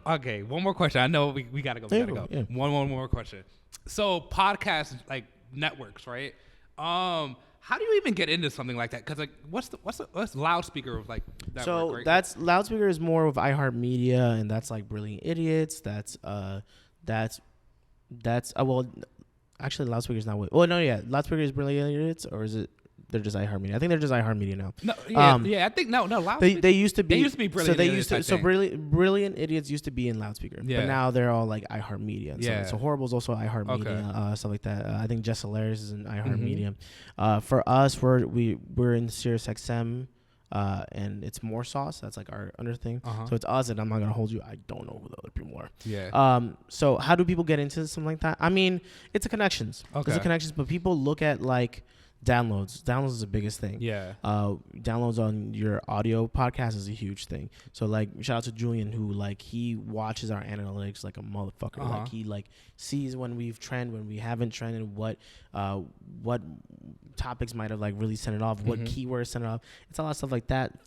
Okay, one more question. I know we gotta go. Yeah. One more question. So podcasts like networks, right? How do you even get into something like that? Because like, what's loudspeaker of like network? So right? That's loudspeaker is more of iHeartMedia, and that's like Brilliant Idiots. Actually, loudspeaker is not. Loudspeaker is Brilliant Idiots, or is it? They're just iHeartMedia. I think they're just iHeartMedia now. No, I think no. They used to be. They used to be Brilliant. Brilliant Idiots used to be in loudspeaker, but now they're all like iHeartMedia. And so Horrible's also iHeartMedia, stuff like that. I think Just Hilarious is in iHeartMedia. Mm-hmm. For us, we're in SiriusXM. And it's More Sauce. That's like our under thing. Uh-huh. So it's us, and I'm not gonna hold you. I don't know who the other people are. Yeah. So how do people get into something like that? I mean, it's a connections. Okay. It's a connections, but people look at like downloads. Downloads is the biggest thing. Yeah. Downloads on your audio podcast is a huge thing. So like, shout out to Julian, who like he watches our analytics like a motherfucker. Uh-huh. Like he like sees when we've trended, when we haven't trended, what topics might have like really sent it off, what keywords sent it off. It's a lot of stuff like that.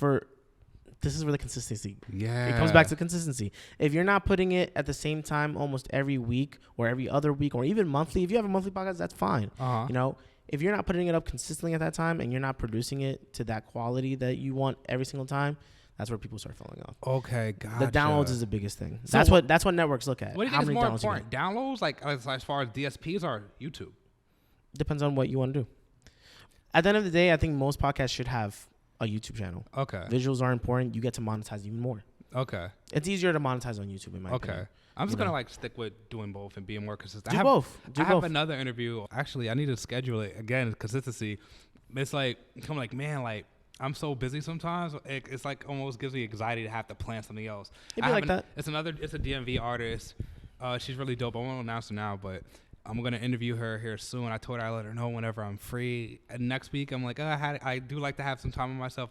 This is where the consistency. Yeah. It comes back to consistency. If you're not putting it at the same time almost every week or every other week or even monthly, if you have a monthly podcast, that's fine. Uh-huh. You know, if you're not putting it up consistently at that time and you're not producing it to that quality that you want every single time, that's where people start falling off. Okay, gotcha. The downloads is the biggest thing. So that's what networks look at. What do you think is more important? Downloads, like as far as DSPs, or YouTube? Depends on what you want to do. At the end of the day, I think most podcasts should have a YouTube channel. Okay. Visuals are important. You get to monetize even more. Okay. It's easier to monetize on YouTube in my opinion. I'm just going to like stick with doing both and being more consistent. Do both. I have another interview. Actually, I need to schedule it again. Consistency. It's like, I'm like, man, like I'm so busy sometimes. It's like almost gives me anxiety to have to plan something else. It'd be like that. It's a DMV artist. She's really dope. I won't announce her now, but I'm going to interview her here soon. I told her I'd let her know whenever I'm free. And next week, I'm like, I do like to have some time on myself.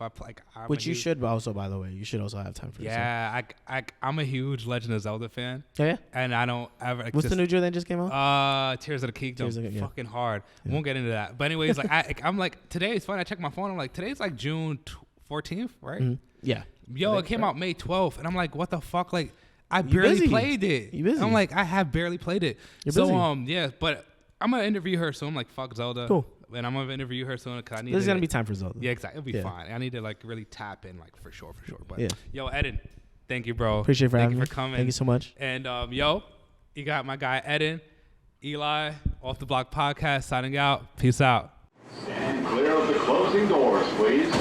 Which you should also, by the way. You should also have time for yourself. Yeah, I'm a huge Legend of Zelda fan. Oh, yeah? And I don't ever... Like, what's the new joke that just came out? Tears of the Kingdom. Fucking hard. Yeah. Won't get into that. But anyways, like I'm like, today is fun. I checked my phone. I'm like, today's like June 14th, right? Mm-hmm. Yeah. Yo, it came out May 12th. And I'm like, what the fuck? Like... I barely played it. You busy? I'm like, I have barely played it. You're busy. Yeah, but I'm gonna interview her soon. I'm like, fuck Zelda. Cool. And I'm gonna interview her soon because I need. There's gonna be time for Zelda. Yeah, exactly. It'll be fine. I need to like really tap in, like for sure. But yo, Eddin, thank you, bro. Appreciate having me. Thank you for coming. Thank you so much. And yo, you got my guy Eddin, Eli, Off the Block podcast signing out. Peace out. Stand clear of the closing doors, please.